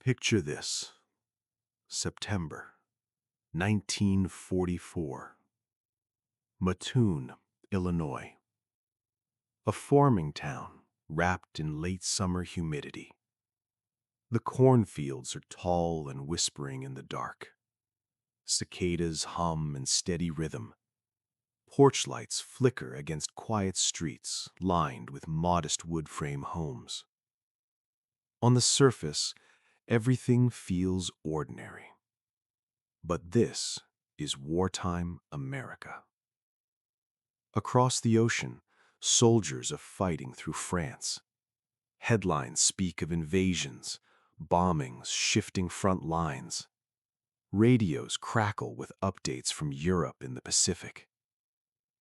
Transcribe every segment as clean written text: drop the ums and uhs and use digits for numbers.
Picture this. September 1944. Mattoon, Illinois. A farming town wrapped in late summer humidity. The cornfields are tall and whispering in the dark. Cicadas hum in steady rhythm. Porch lights flicker against quiet streets lined with modest wood frame homes. On the surface, everything feels ordinary. But this is wartime America. Across the ocean, soldiers are fighting through France. Headlines speak of invasions, bombings, shifting front lines. Radios crackle with updates from Europe in the Pacific.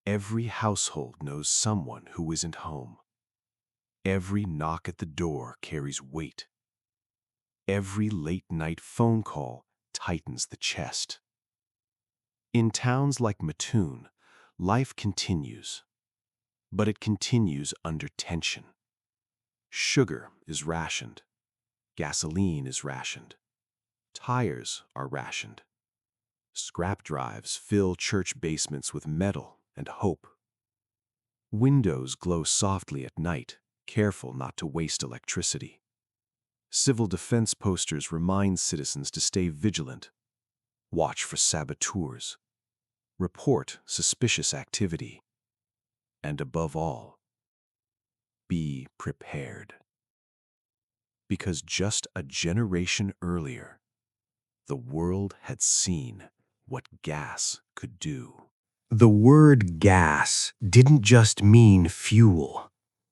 Every household knows someone who isn't home. Every knock at the door carries weight. Every late-night phone call tightens the chest. In towns like Mattoon, life continues, but it continues under tension. Sugar is rationed. Gasoline is rationed. Tires are rationed. Scrap drives fill church basements with metal and hope. Windows glow softly at night, careful not to waste electricity. Civil defense posters remind citizens to stay vigilant. Watch for saboteurs. Report suspicious activity. And above all, be prepared. Because just a generation earlier, the world had seen what gas could do. The word gas didn't just mean fuel.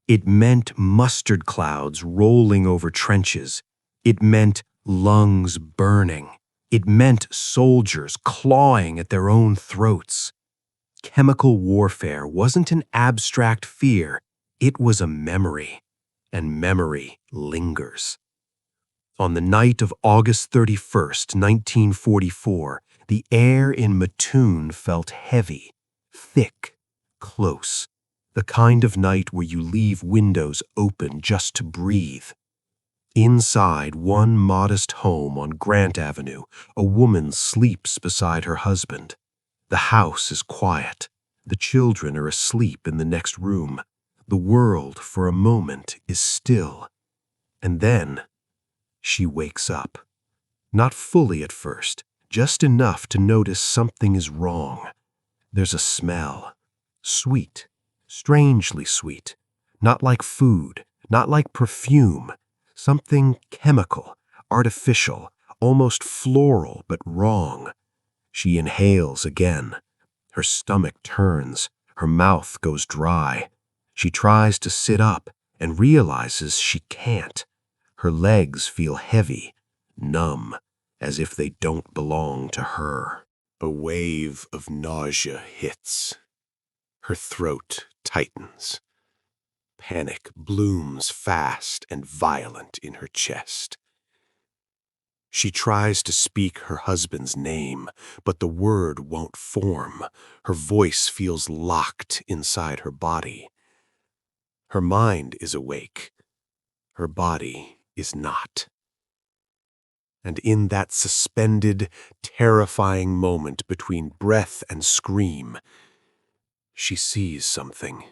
It meant mustard clouds rolling over trenches. It meant lungs burning. It meant soldiers clawing at their own throats. Chemical warfare wasn't an abstract fear. It was a memory, and memory lingers. On the night of August 31st, 1944, the air in Mattoon felt heavy, thick, close. The kind of night where you leave windows open just to breathe. Inside one modest home on Grant Avenue, a woman sleeps beside her husband. The house is quiet. The children are asleep in the next room. The world, for a moment, is still. And then she wakes up. Not fully at first, just enough to notice something is wrong. There's a smell. Sweet. Strangely sweet. Not like food. Not like perfume. Something chemical, artificial, almost floral, but wrong. She inhales again. Her stomach turns. Her mouth goes dry. She tries to sit up and realizes she can't. Her legs feel heavy, numb, as if they don't belong to her. A wave of nausea hits. Her throat tightens. Panic blooms fast and violent in her chest. She tries to speak her husband's name, but the word won't form. Her voice feels locked inside her body. Her mind is awake. Her body is not. And in that suspended, terrifying moment between breath and scream, she sees something.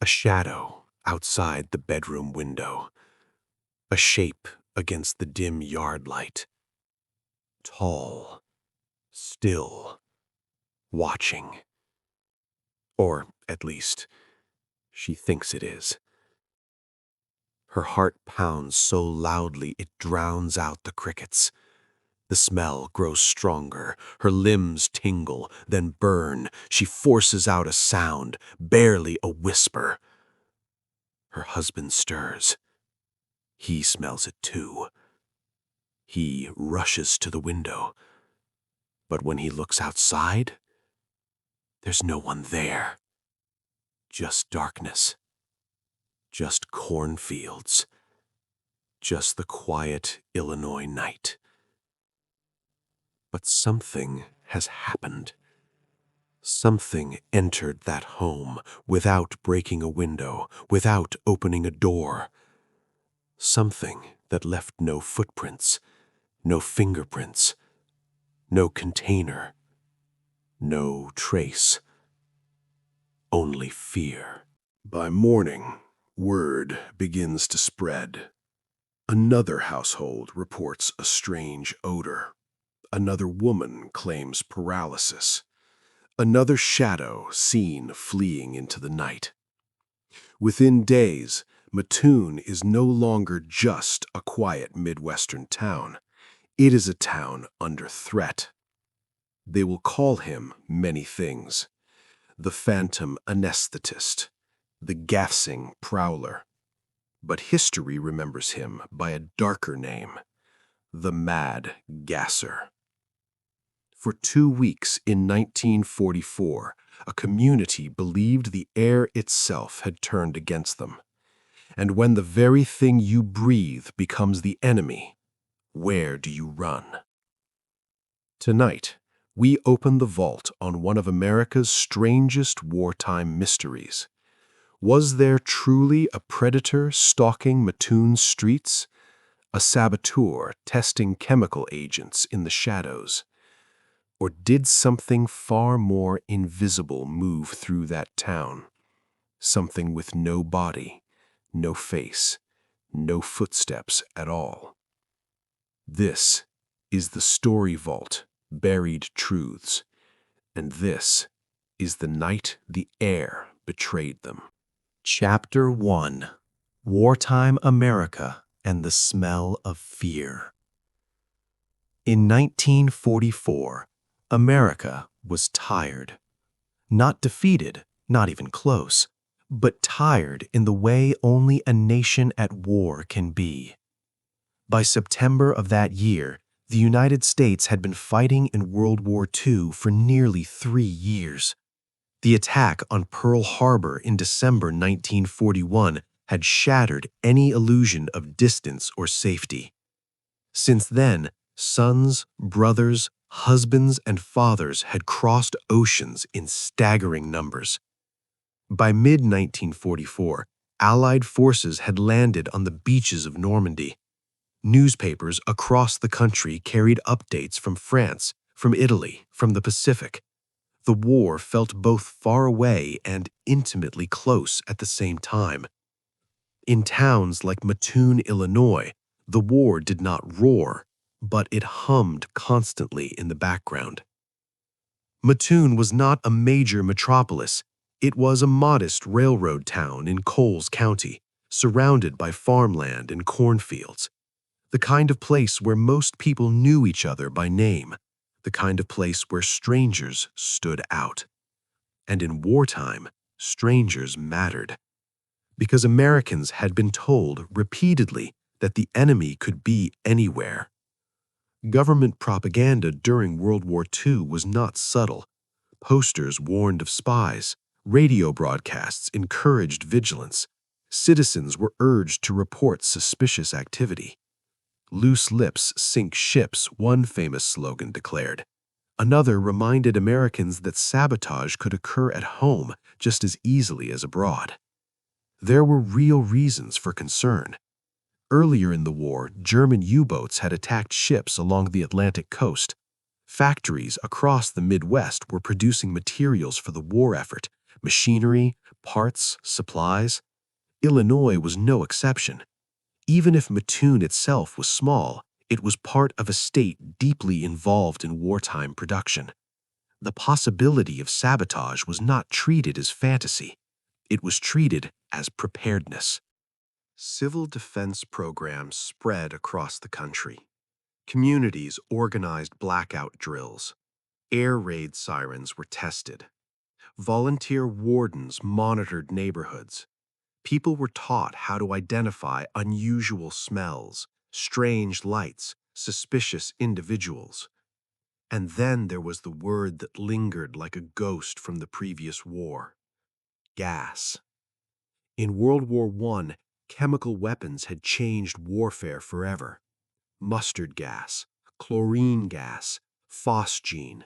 A shadow outside the bedroom window. A shape against the dim yard light. Tall, still, watching. Or, at least, she thinks it is. Her heart pounds so loudly it drowns out the crickets. The smell grows stronger. Her limbs tingle, then burn. She forces out a sound, barely a whisper. Her husband stirs. He smells it too. He rushes to the window. But when he looks outside, there's no one there. Just darkness. Just cornfields. Just the quiet Illinois night. But something has happened. Something entered that home without breaking a window, without opening a door. Something that left no footprints, no fingerprints, no container, no trace, only fear. By morning, word begins to spread. Another household reports a strange odor. Another woman claims paralysis. Another shadow seen fleeing into the night. Within days, Mattoon is no longer just a quiet Midwestern town. It is a town under threat. They will call him many things: the phantom anesthetist, the gassing prowler. But history remembers him by a darker name: the Mad Gasser. For 2 weeks in 1944, a community believed the air itself had turned against them. And when the very thing you breathe becomes the enemy, where do you run? Tonight, we open the vault on one of America's strangest wartime mysteries. Was there truly a predator stalking Mattoon's streets? A saboteur testing chemical agents in the shadows? Or did something far more invisible move through that town? Something with no body, no face, no footsteps at all. This is the Story Vault, Buried Truths, and this is the night the air betrayed them. Chapter 1: Wartime America and the Smell of Fear. In 1944, America was tired. Not defeated, not even close, but tired in the way only a nation at war can be. By September of that year, the United States had been fighting in World War II for nearly 3 years. The attack on Pearl Harbor in December 1941 had shattered any illusion of distance or safety. Since then, sons, brothers, husbands, and fathers had crossed oceans in staggering numbers. By mid-1944, Allied forces had landed on the beaches of Normandy. Newspapers across the country carried updates from France, from Italy, from the Pacific. The war felt both far away and intimately close at the same time. In towns like Mattoon, Illinois, the war did not roar, but it hummed constantly in the background. Mattoon was not a major metropolis. It was a modest railroad town in Coles County, surrounded by farmland and cornfields. The kind of place where most people knew each other by name, the kind of place where strangers stood out. And in wartime, strangers mattered. Because Americans had been told repeatedly that the enemy could be anywhere. Government propaganda during World War II was not subtle. Posters warned of spies, radio broadcasts encouraged vigilance, citizens were urged to report suspicious activity. "Loose lips sink ships," one famous slogan declared. Another reminded Americans that sabotage could occur at home just as easily as abroad. There were real reasons for concern. Earlier in the war, German U-boats had attacked ships along the Atlantic coast. Factories across the Midwest were producing materials for the war effort: machinery, parts, supplies. Illinois was no exception. Even if Mattoon itself was small, it was part of a state deeply involved in wartime production. The possibility of sabotage was not treated as fantasy. It was treated as preparedness. Civil defense programs spread across the country. Communities organized blackout drills. Air raid sirens were tested. Volunteer wardens monitored neighborhoods. People were taught how to identify unusual smells, strange lights, suspicious individuals. And then there was the word that lingered like a ghost from the previous war: gas. In World War I, chemical weapons had changed warfare forever. Mustard gas, chlorine gas, phosgene.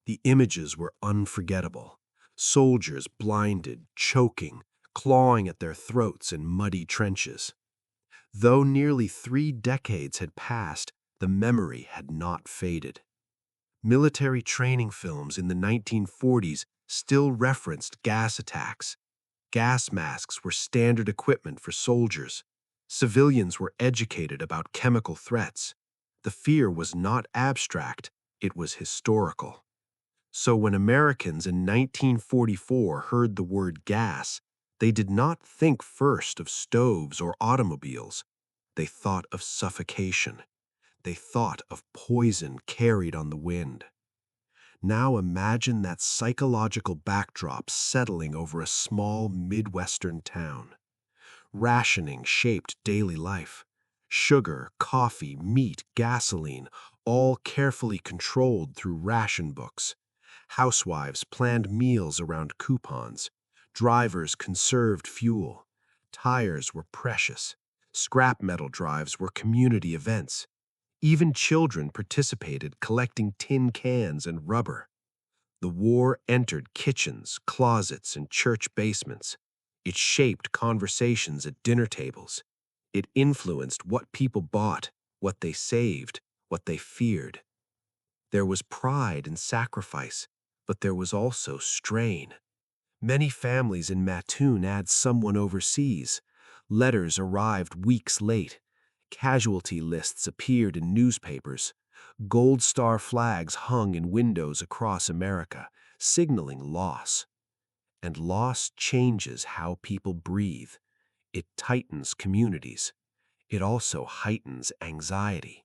The images were unforgettable. Soldiers blinded, choking, clawing at their throats in muddy trenches. Though nearly 3 decades had passed, the memory had not faded. Military training films in the 1940s still referenced gas attacks. Gas masks were standard equipment for soldiers. Civilians were educated about chemical threats. The fear was not abstract, it was historical. So when Americans in 1944 heard the word gas, they did not think first of stoves or automobiles. They thought of suffocation. They thought of poison carried on the wind. Now imagine that psychological backdrop settling over a small Midwestern town. Rationing shaped daily life. Sugar, coffee, meat, gasoline, all carefully controlled through ration books. Housewives planned meals around coupons. Drivers conserved fuel. Tires were precious. Scrap metal drives were community events. Even children participated, collecting tin cans and rubber. The war entered kitchens, closets, and church basements. It shaped conversations at dinner tables. It influenced what people bought, what they saved, what they feared. There was pride and sacrifice, but there was also strain. Many families in Mattoon had someone overseas. Letters arrived weeks late. Casualty lists appeared in newspapers. Gold star flags hung in windows across America, signaling loss. And loss changes how people breathe. It tightens communities. It also heightens anxiety.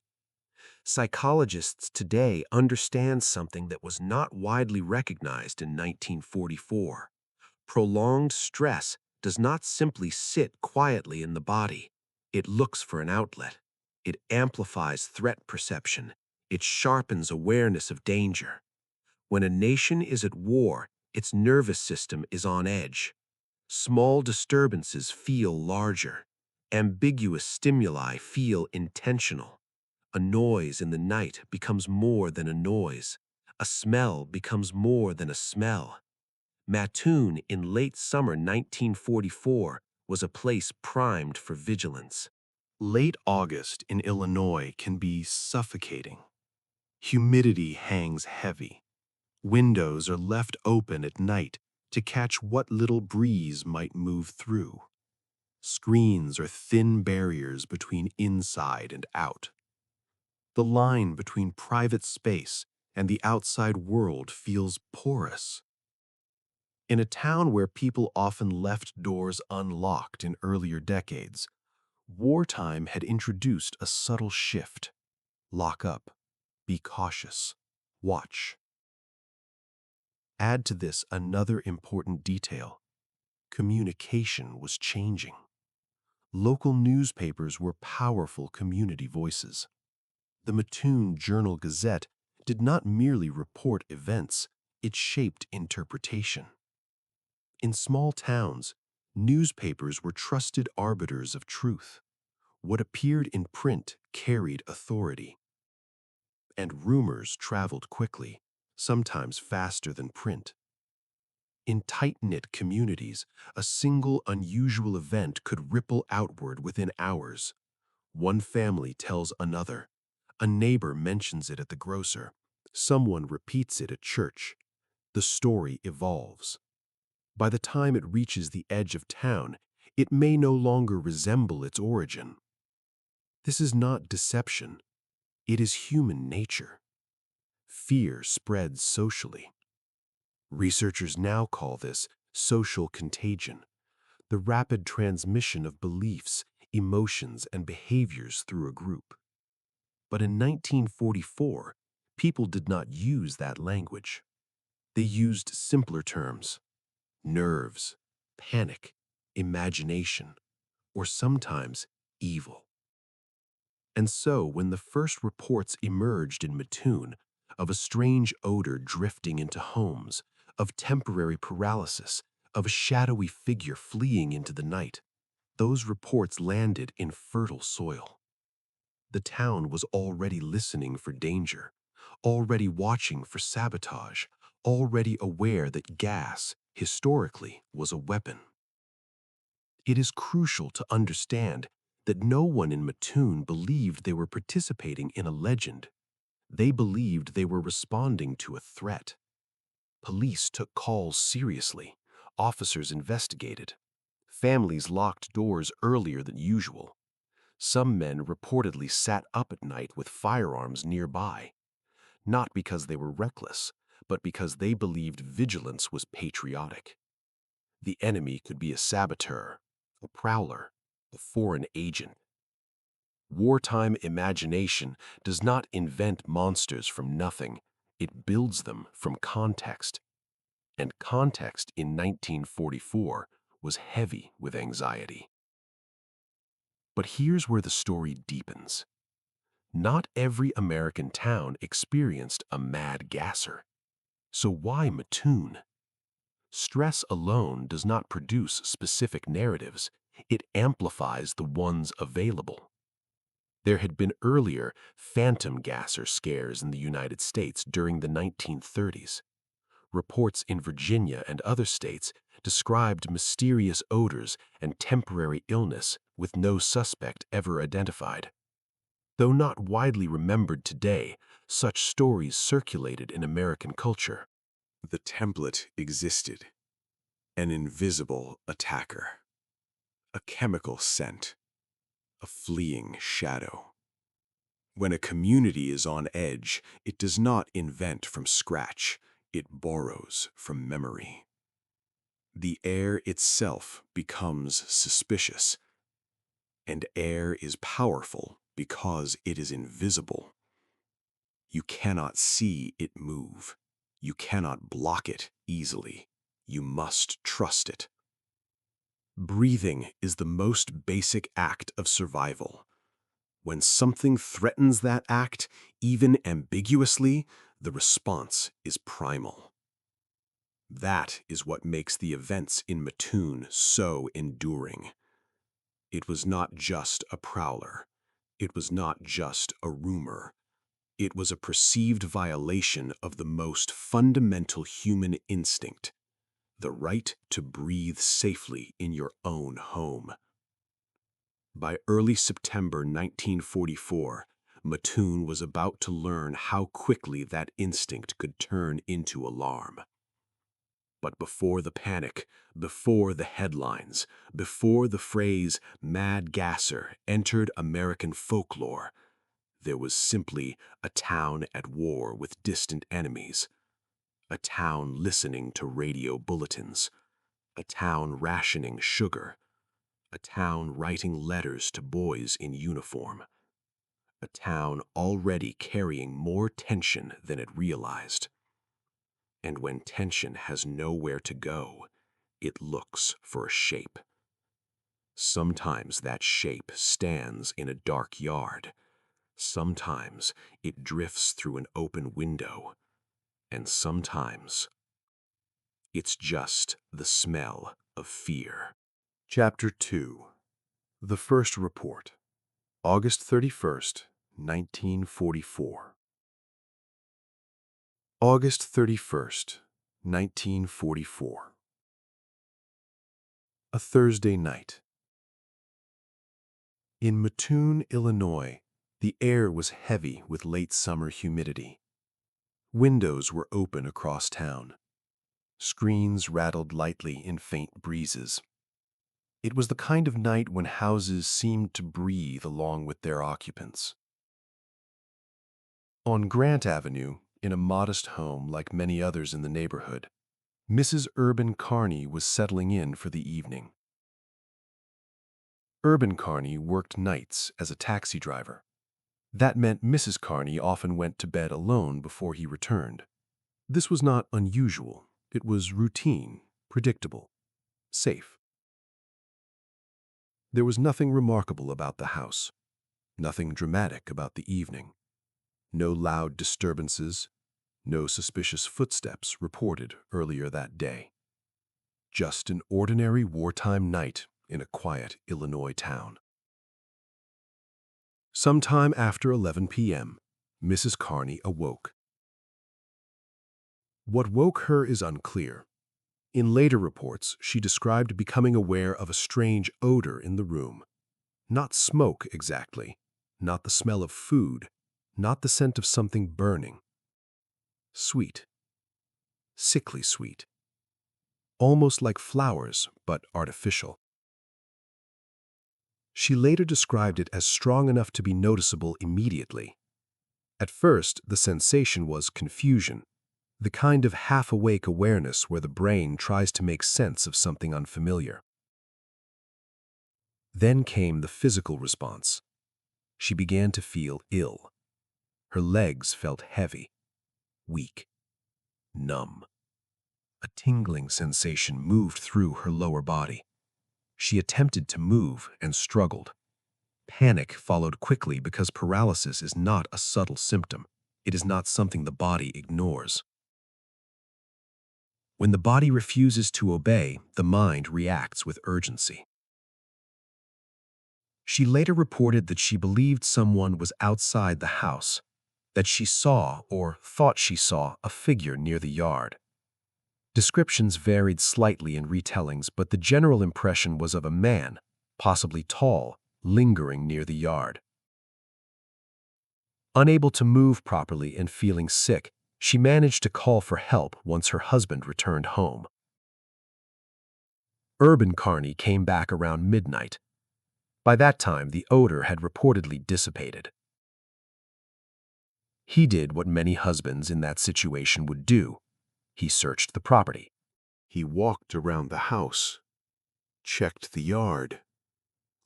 Psychologists today understand something that was not widely recognized in 1944. Prolonged stress does not simply sit quietly in the body. It looks for an outlet. It amplifies threat perception. It sharpens awareness of danger. When a nation is at war, its nervous system is on edge. Small disturbances feel larger. Ambiguous stimuli feel intentional. A noise in the night becomes more than a noise. A smell becomes more than a smell. Mattoon in late summer 1944 was a place primed for vigilance. Late August in Illinois can be suffocating. Humidity hangs heavy. Windows are left open at night to catch what little breeze might move through. Screens are thin barriers between inside and out. The line between private space and the outside world feels porous. In a town where people often left doors unlocked in earlier decades, wartime had introduced a subtle shift. Lock up. Be cautious. Watch. Add to this another important detail. Communication was changing. Local newspapers were powerful community voices. The Mattoon Journal-Gazette did not merely report events, it shaped interpretation. In small towns, newspapers were trusted arbiters of truth. What appeared in print carried authority. And rumors traveled quickly, sometimes faster than print. In tight-knit communities, a single unusual event could ripple outward within hours. One family tells another. A neighbor mentions it at the grocer. Someone repeats it at church. The story evolves. By the time it reaches the edge of town, it may no longer resemble its origin. This is not deception. It is human nature. Fear spreads socially. Researchers now call this social contagion, the rapid transmission of beliefs, emotions, and behaviors through a group. But in 1944, people did not use that language. They used simpler terms: nerves, panic, imagination, or sometimes evil. And so, when the first reports emerged in Mattoon of a strange odor drifting into homes, of temporary paralysis, of a shadowy figure fleeing into the night, those reports landed in fertile soil. The town was already listening for danger, already watching for sabotage, already aware that gas, historically, was a weapon. It is crucial to understand that no one in Mattoon believed they were participating in a legend. They believed they were responding to a threat. Police took calls seriously. Officers investigated. Families locked doors earlier than usual. Some men reportedly sat up at night with firearms nearby, not because they were reckless, but because they believed vigilance was patriotic. The enemy could be a saboteur, a prowler, a foreign agent. Wartime imagination does not invent monsters from nothing. It builds them from context. And context in 1944 was heavy with anxiety. But here's where the story deepens. Not every American town experienced a Mad Gasser. So why Mattoon? Stress alone does not produce specific narratives. It amplifies the ones available. There had been earlier phantom gasser scares in the United States during the 1930s. Reports in Virginia and other states described mysterious odors and temporary illness with no suspect ever identified. Though not widely remembered today, such stories circulated in American culture. The template existed. An invisible attacker. A chemical scent. A fleeing shadow. When a community is on edge, it does not invent from scratch. It borrows from memory. The air itself becomes suspicious. And air is powerful because it is invisible. You cannot see it move. You cannot block it easily. You must trust it. Breathing is the most basic act of survival. When something threatens that act, even ambiguously, the response is primal. That is what makes the events in Mattoon so enduring. It was not just a prowler. It was not just a rumor. It was a perceived violation of the most fundamental human instinct, the right to breathe safely in your own home. By early September 1944, Mattoon was about to learn how quickly that instinct could turn into alarm. But before the panic, before the headlines, before the phrase "Mad Gasser" entered American folklore, there was simply a town at war with distant enemies, a town listening to radio bulletins, a town rationing sugar, a town writing letters to boys in uniform, a town already carrying more tension than it realized. And when tension has nowhere to go, it looks for a shape. Sometimes that shape stands in a dark yard. Sometimes it drifts through an open window. And sometimes it's just the smell of fear. Chapter 2. The First Report. August 31st, 1944. August 31st, 1944. A Thursday night. In Mattoon, Illinois, the air was heavy with late summer humidity. Windows were open across town. Screens rattled lightly in faint breezes. It was the kind of night when houses seemed to breathe along with their occupants. On Grant Avenue, in a modest home like many others in the neighborhood, Mrs. Urban Carney was settling in for the evening. Urban Carney worked nights as a taxi driver. That meant Mrs. Carney often went to bed alone before he returned. This was not unusual. It was routine, predictable, safe. There was nothing remarkable about the house, nothing dramatic about the evening. No loud disturbances, no suspicious footsteps reported earlier that day. Just an ordinary wartime night in a quiet Illinois town. Sometime after 11 p.m., Mrs. Carney awoke. What woke her is unclear. In later reports, she described becoming aware of a strange odor in the room. Not smoke exactly, not the smell of food, not the scent of something burning. Sweet, sickly sweet, almost like flowers, but artificial. She later described it as strong enough to be noticeable immediately. At first, the sensation was confusion, the kind of half-awake awareness where the brain tries to make sense of something unfamiliar. Then came the physical response. She began to feel ill. Her legs felt heavy, weak, numb. A tingling sensation moved through her lower body. She attempted to move and struggled. Panic followed quickly because paralysis is not a subtle symptom. It is not something the body ignores. When the body refuses to obey, the mind reacts with urgency. She later reported that she believed someone was outside the house, that she saw or thought she saw a figure near the yard. Descriptions varied slightly in retellings, but the general impression was of a man, possibly tall, lingering near the yard. Unable to move properly and feeling sick, she managed to call for help once her husband returned home. Urban Carney came back around midnight. By that time, the odor had reportedly dissipated. He did what many husbands in that situation would do. He searched the property. He walked around the house, checked the yard,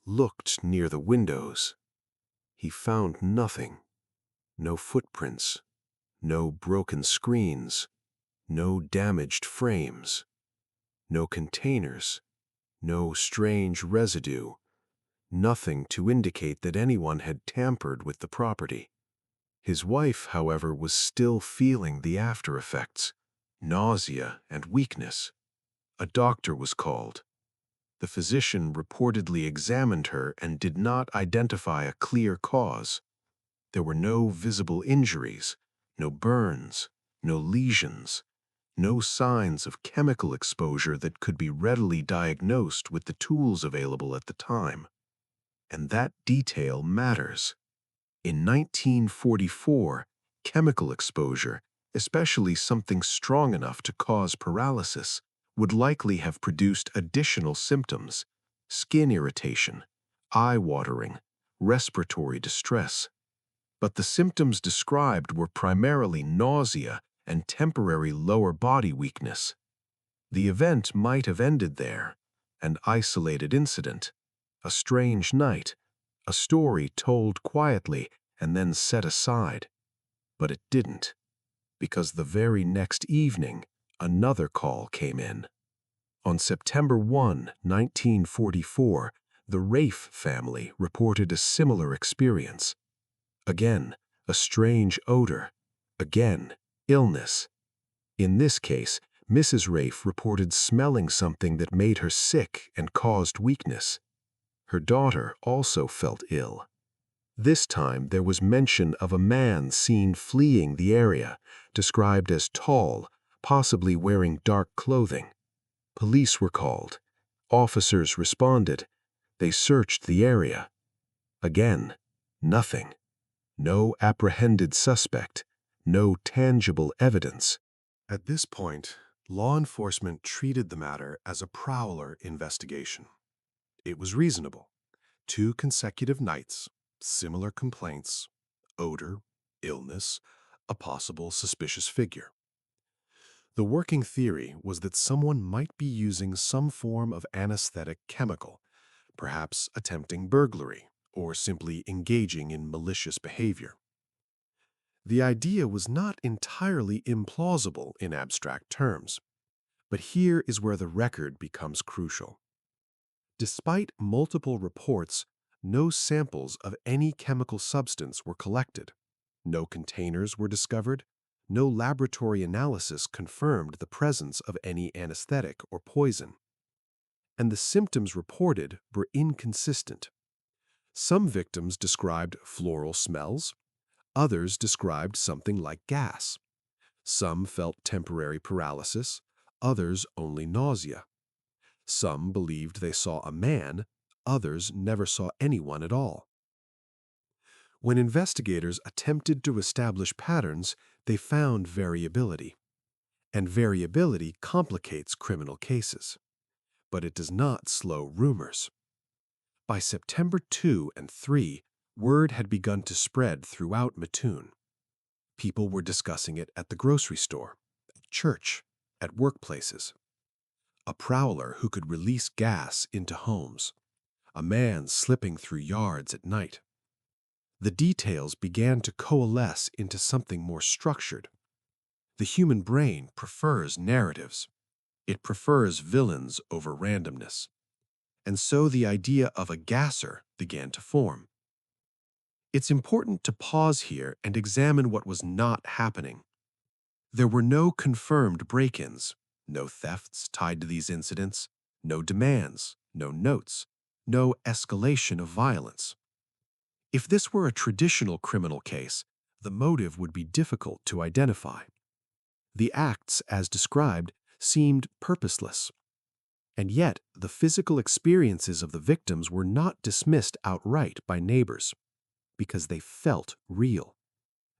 looked near the windows. He found nothing. No footprints, no broken screens, no damaged frames, no containers, no strange residue, nothing to indicate that anyone had tampered with the property. His wife, however, was still feeling the after effects, nausea and weakness. A doctor was called. The physician reportedly examined her and did not identify a clear cause. There were no visible injuries, no burns, no lesions, no signs of chemical exposure that could be readily diagnosed with the tools available at the time. And that detail matters. In 1944, chemical exposure, especially something strong enough to cause paralysis, would likely have produced additional symptoms: skin irritation, eye watering, respiratory distress. But the symptoms described were primarily nausea and temporary lower body weakness. The event might have ended there, an isolated incident, a strange night, a story told quietly and then set aside. But it didn't, because the very next evening, another call came in. On September 1, 1944, the Rafe family reported a similar experience. Again, a strange odor. Again, illness. In this case, Mrs. Rafe reported smelling something that made her sick and caused weakness. Her daughter also felt ill. This time there was mention of a man seen fleeing the area, described as tall, possibly wearing dark clothing. Police were called. Officers responded. They searched the area. Again, nothing. No apprehended suspect. No tangible evidence. At this point, law enforcement treated the matter as a prowler investigation. It was reasonable. 2 consecutive nights, similar complaints, odor, illness, a possible suspicious figure. The working theory was that someone might be using some form of anesthetic chemical, perhaps attempting burglary or simply engaging in malicious behavior. The idea was not entirely implausible in abstract terms, but here is where the record becomes crucial. Despite multiple reports, no samples of any chemical substance were collected. No containers were discovered. No laboratory analysis confirmed the presence of any anesthetic or poison. And the symptoms reported were inconsistent. Some victims described floral smells. Others described something like gas. Some felt temporary paralysis. Others only nausea. Some believed they saw a man. others never saw anyone at all. When investigators attempted to establish patterns, they found variability. And variability complicates criminal cases. But it does not slow rumors. By September 2 and 3, word had begun to spread throughout Mattoon. People were discussing it at the grocery store, at church, at workplaces. A prowler who could release gas into homes. A man slipping through yards at night. The details began to coalesce into something more structured. The human brain prefers narratives. It prefers villains over randomness. And so the idea of a gasser began to form. It's important to pause here and examine what was not happening. There were no confirmed break-ins, no thefts tied to these incidents, no demands, no notes, no escalation of violence. If this were a traditional criminal case, the motive would be difficult to identify. The acts, as described, seemed purposeless. And yet, the physical experiences of the victims were not dismissed outright by neighbors, because they felt real.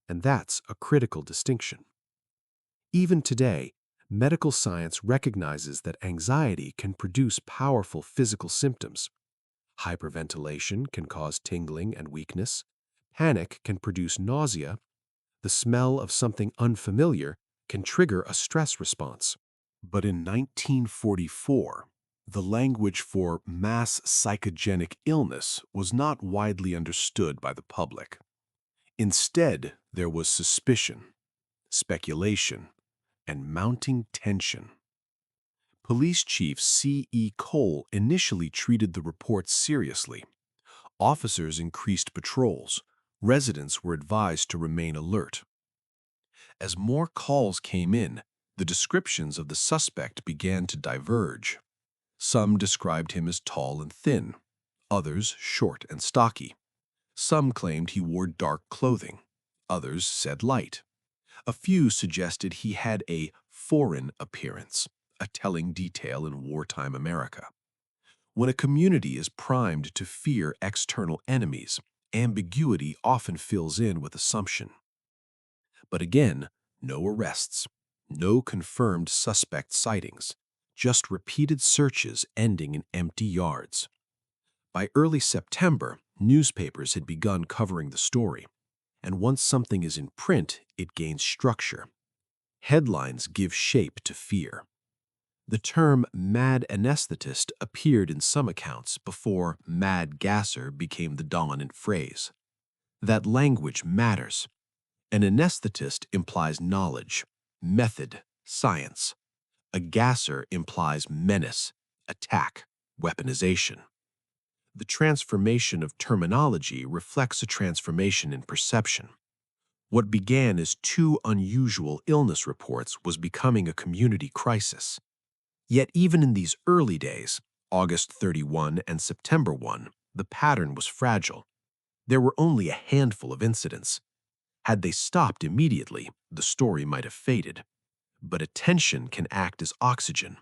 And that's a critical distinction. Even today, medical science recognizes that anxiety can produce powerful physical symptoms. Hyperventilation can cause tingling and weakness. Panic can produce nausea. The smell of something unfamiliar can trigger a stress response. But in 1944, the language for mass psychogenic illness was not widely understood by the public. Instead, there was suspicion, speculation, and mounting tension. Police Chief C.E. Cole initially treated the reports seriously. Officers increased patrols. Residents were advised to remain alert. As more calls came in, the descriptions of the suspect began to diverge. Some described him as tall and thin, others short and stocky. Some claimed he wore dark clothing, others said light. A few suggested he had a foreign appearance, a telling detail in wartime America. When a community is primed to fear external enemies, ambiguity often fills in with assumption. But again, no arrests, no confirmed suspect sightings, just repeated searches ending in empty yards. By early September, newspapers had begun covering the story, and once something is in print, it gains structure. Headlines give shape to fear. The term mad anesthetist appeared in some accounts before Mad Gasser became the dominant phrase. That language matters. An anesthetist implies knowledge, method, science. A gasser implies menace, attack, weaponization. The transformation of terminology reflects a transformation in perception. What began as two unusual illness reports was becoming a community crisis. Yet even in these early days, August 31 and September 1, the pattern was fragile. There were only a handful of incidents. Had they stopped immediately, the story might have faded. But attention can act as oxygen.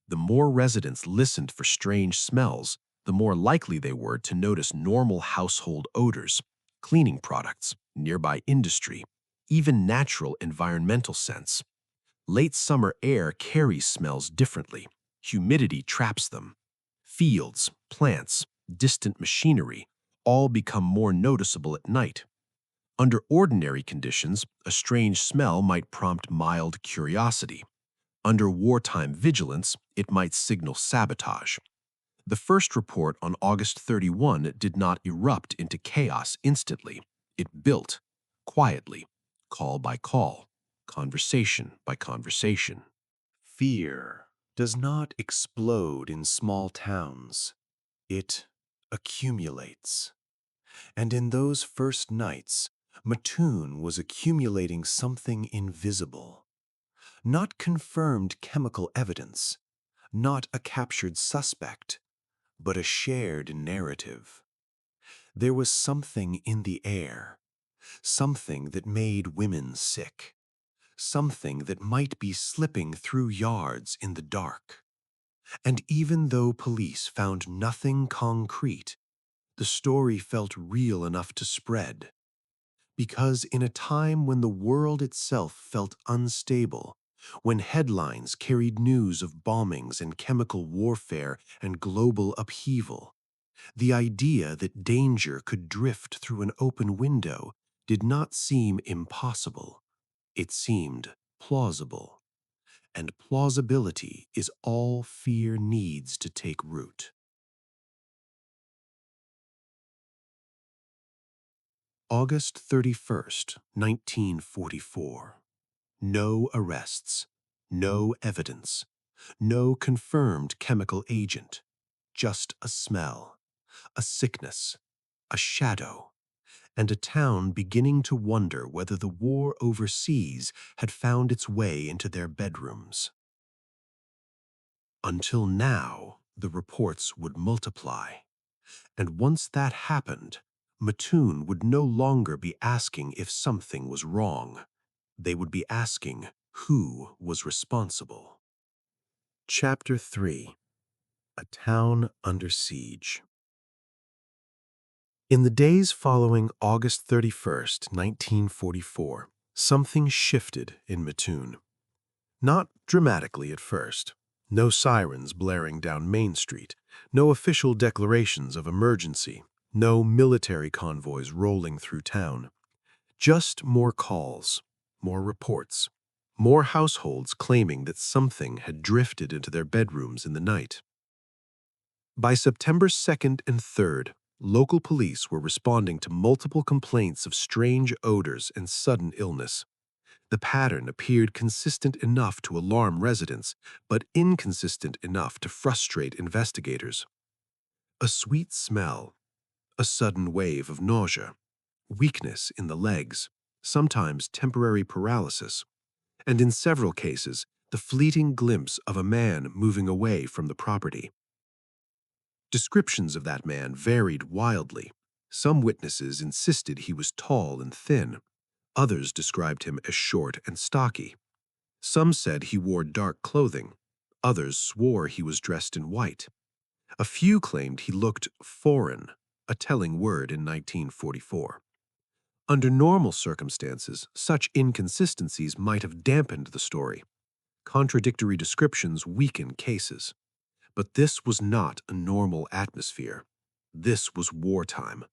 The more residents listened for strange smells, the more likely they were to notice normal household odors, cleaning products, nearby industry, even natural environmental scents. Late summer air carries smells differently. Humidity traps them. Fields, plants, distant machinery all become more noticeable at night. Under ordinary conditions, a strange smell might prompt mild curiosity. Under wartime vigilance, it might signal sabotage. The first report on August 31 did not erupt into chaos instantly. It built, quietly, call by call, conversation by conversation. Fear does not explode in small towns. It accumulates. And in those first nights, Mattoon was accumulating something invisible. Not confirmed chemical evidence, not a captured suspect, but a shared narrative. There was something in the air, something that made women sick, something that might be slipping through yards in the dark. And even though police found nothing concrete, the story felt real enough to spread. Because in a time when the world itself felt unstable, when headlines carried news of bombings and chemical warfare and global upheaval, the idea that danger could drift through an open window did not seem impossible. It seemed plausible. And plausibility is all fear needs to take root. August 31st, 1944. No arrests, no evidence, no confirmed chemical agent, just a smell, a sickness, a shadow, and a town beginning to wonder whether the war overseas had found its way into their bedrooms. Until now, the reports would multiply. And once that happened, Mattoon would no longer be asking if something was wrong. They would be asking who was responsible. Chapter 3. A Town Under Siege. In the days following August 31st, 1944, something shifted in Mattoon. Not dramatically at first. No sirens blaring down Main Street, no official declarations of emergency, no military convoys rolling through town. Just more calls, more reports, more households claiming that something had drifted into their bedrooms in the night. By September 2nd and 3rd, local police were responding to multiple complaints of strange odors and sudden illness. The pattern appeared consistent enough to alarm residents, but inconsistent enough to frustrate investigators. A sweet smell, a sudden wave of nausea, weakness in the legs, sometimes temporary paralysis, and in several cases, the fleeting glimpse of a man moving away from the property. Descriptions of that man varied wildly. Some witnesses insisted he was tall and thin. Others described him as short and stocky. Some said he wore dark clothing. Others swore he was dressed in white. A few claimed he looked foreign, a telling word in 1944. Under normal circumstances, such inconsistencies might have dampened the story. Contradictory descriptions weaken cases. But this was not a normal atmosphere. This was wartime,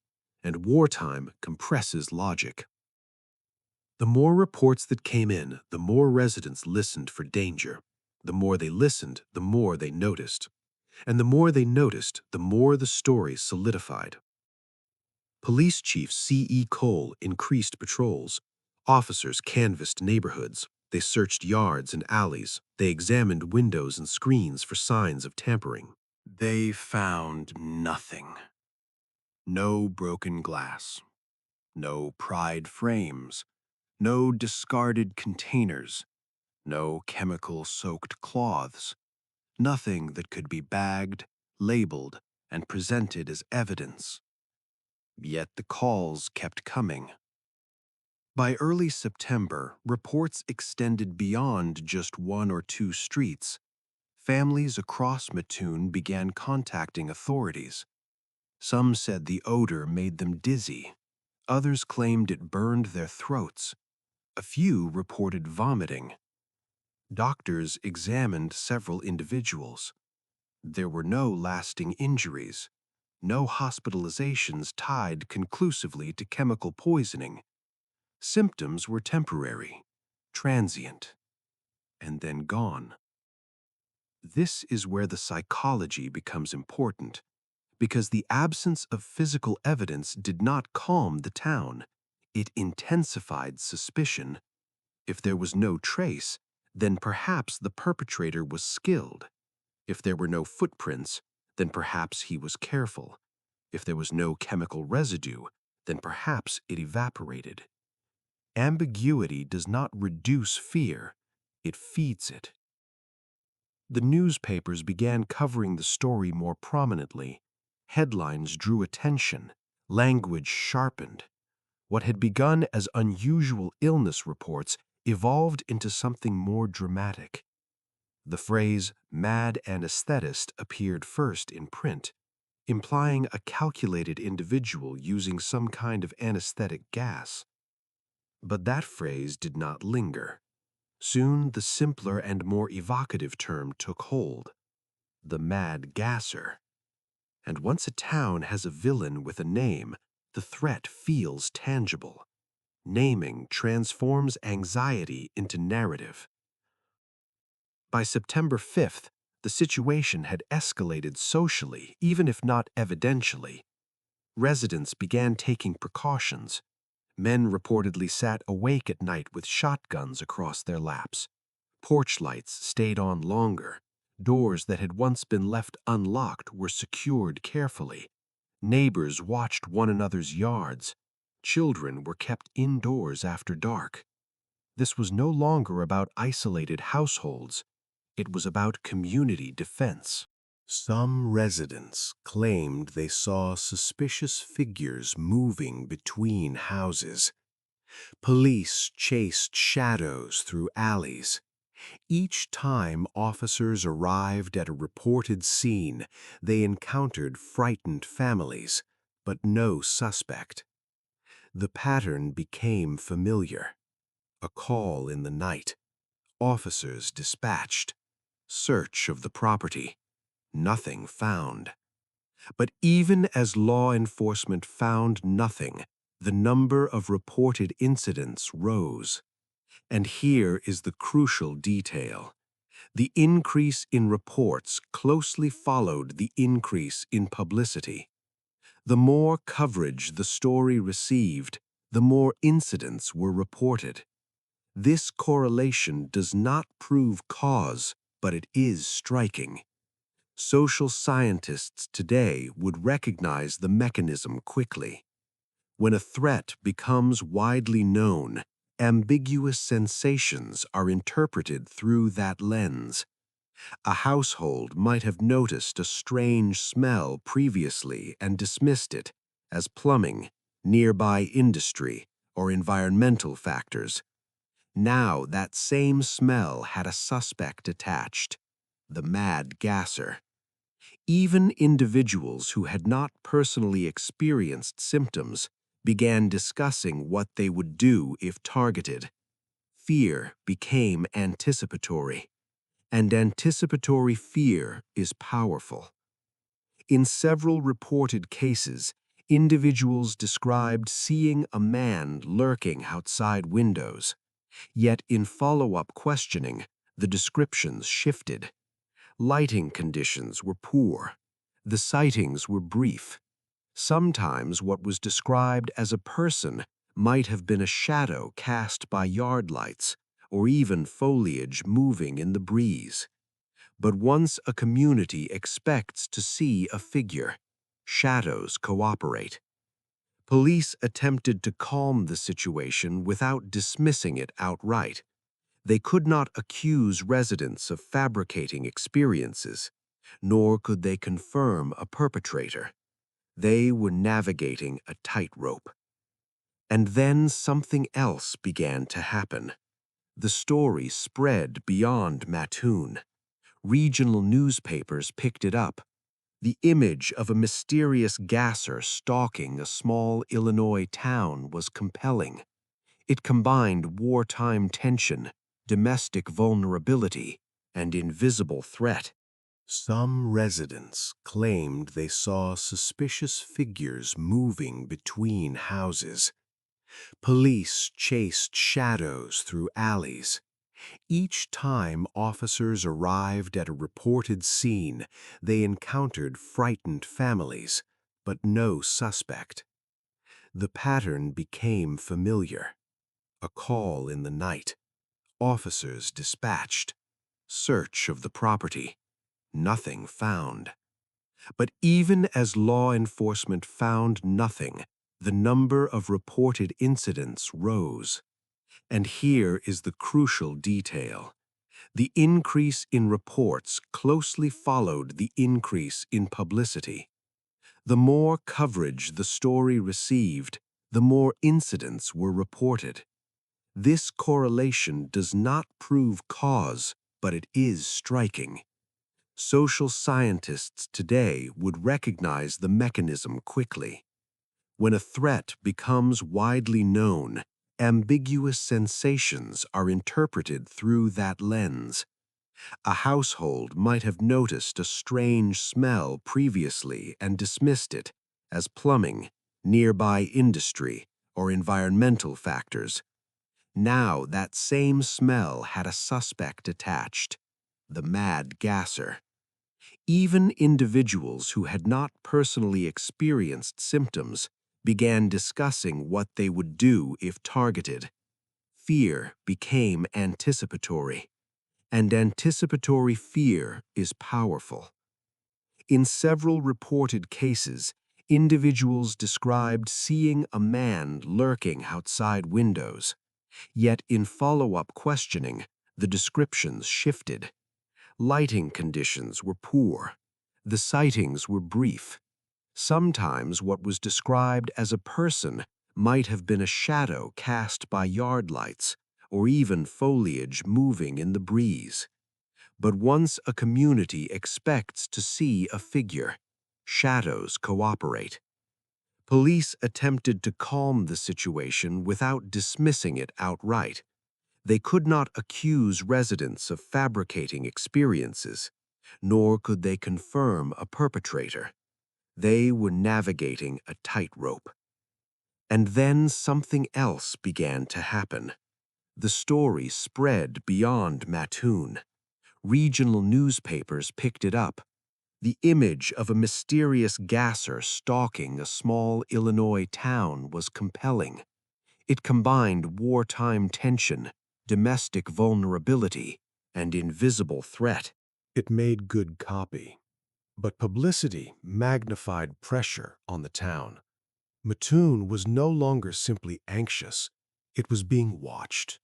and wartime compresses logic. The more reports that came in, the more residents listened for danger. The more they listened, the more they noticed. And the more they noticed, the more the story solidified. Police Chief C.E. Cole increased patrols. Officers canvassed neighborhoods. They searched yards and alleys. They examined windows and screens for signs of tampering. They found nothing. No broken glass. No pried frames. No discarded containers. No chemical-soaked cloths. Nothing that could be bagged, labeled, and presented as evidence. Yet the calls kept coming. By early September, reports extended beyond just one or two streets. Families across Mattoon began contacting authorities. Some said the odor made them dizzy. Others claimed it burned their throats. A few reported vomiting. Doctors examined several individuals. There were no lasting injuries, no hospitalizations tied conclusively to chemical poisoning. Symptoms were temporary, transient, and then gone. This is where the psychology becomes important, because the absence of physical evidence did not calm the town. It intensified suspicion. If there was no trace, then perhaps the perpetrator was skilled. If there were no footprints, then perhaps he was careful. If there was no chemical residue, then perhaps it evaporated. Ambiguity does not reduce fear, it feeds it. The newspapers began covering the story more prominently. Headlines drew attention, language sharpened. What had begun as unusual illness reports evolved into something more dramatic. The phrase "mad anesthetist" appeared first in print, implying a calculated individual using some kind of anesthetic gas. But that phrase did not linger. Soon the simpler and more evocative term took hold: the Mad Gasser. And once a town has a villain with a name, the threat feels tangible. Naming transforms anxiety into narrative. By September 5th, the situation had escalated socially, even if not evidentially. Residents began taking precautions. Men reportedly sat awake at night with shotguns across their laps. Porch lights stayed on longer. Doors that had once been left unlocked were secured carefully. Neighbors watched one another's yards. Children were kept indoors after dark. This was no longer about isolated households. It was about community defense. Some residents claimed they saw suspicious figures moving between houses. Police chased shadows through alleys. Each time officers arrived at a reported scene, they encountered frightened families, but no suspect. The pattern became familiar. A call in the night. Officers dispatched. Search of the property. Nothing found. But even as law enforcement found nothing, the number of reported incidents rose. And here is the crucial detail. The increase in reports closely followed the increase in publicity. The more coverage the story received, the more incidents were reported. This correlation does not prove cause, but it is striking. Social scientists today would recognize the mechanism quickly. When a threat becomes widely known, ambiguous sensations are interpreted through that lens. A household might have noticed a strange smell previously and dismissed it as plumbing, nearby industry, or environmental factors. Now that same smell had a suspect attached: the Mad Gasser. Even individuals who had not personally experienced symptoms began discussing what they would do if targeted. Fear became anticipatory, and anticipatory fear is powerful. In several reported cases, individuals described seeing a man lurking outside windows. Yet in follow-up questioning, the descriptions shifted. Lighting conditions were poor. The sightings were brief. Sometimes what was described as a person might have been a shadow cast by yard lights, or even foliage moving in the breeze. But once a community expects to see a figure, shadows cooperate. Police attempted to calm the situation without dismissing it outright. They could not accuse residents of fabricating experiences, nor could they confirm a perpetrator. They were navigating a tightrope. And then something else began to happen. The story spread beyond Mattoon. Regional newspapers picked it up. The image of a mysterious gasser stalking a small Illinois town was compelling. It combined wartime tension, domestic vulnerability, and invisible threat. Some residents claimed they saw suspicious figures moving between houses. Police chased shadows through alleys. Each time officers arrived at a reported scene, they encountered frightened families, but no suspect. The pattern became familiar. A call in the night. Officers dispatched. Search of the property. Nothing found. But even as law enforcement found nothing, the number of reported incidents rose. And here is the crucial detail. The increase in reports closely followed the increase in publicity. The more coverage the story received, the more incidents were reported. This correlation does not prove cause, but it is striking. Social scientists today would recognize the mechanism quickly. When a threat becomes widely known, ambiguous sensations are interpreted through that lens. A household might have noticed a strange smell previously and dismissed it as plumbing, nearby industry, or environmental factors. Now that same smell had a suspect attached, the Mad Gasser. Even individuals who had not personally experienced symptoms began discussing what they would do if targeted. Fear became anticipatory, and anticipatory fear is powerful. In several reported cases, individuals described seeing a man lurking outside windows. Yet in follow-up questioning, the descriptions shifted. Lighting conditions were poor. The sightings were brief. Sometimes what was described as a person might have been a shadow cast by yard lights, or even foliage moving in the breeze. But once a community expects to see a figure, shadows cooperate. Police attempted to calm the situation without dismissing it outright. They could not accuse residents of fabricating experiences, nor could they confirm a perpetrator. They were navigating a tightrope. And then something else began to happen. The story spread beyond Mattoon. Regional newspapers picked it up. The image of a mysterious gasser stalking a small Illinois town was compelling. It combined wartime tension, domestic vulnerability, and invisible threat. It made good copy, but publicity magnified pressure on the town. Mattoon was no longer simply anxious, it was being watched.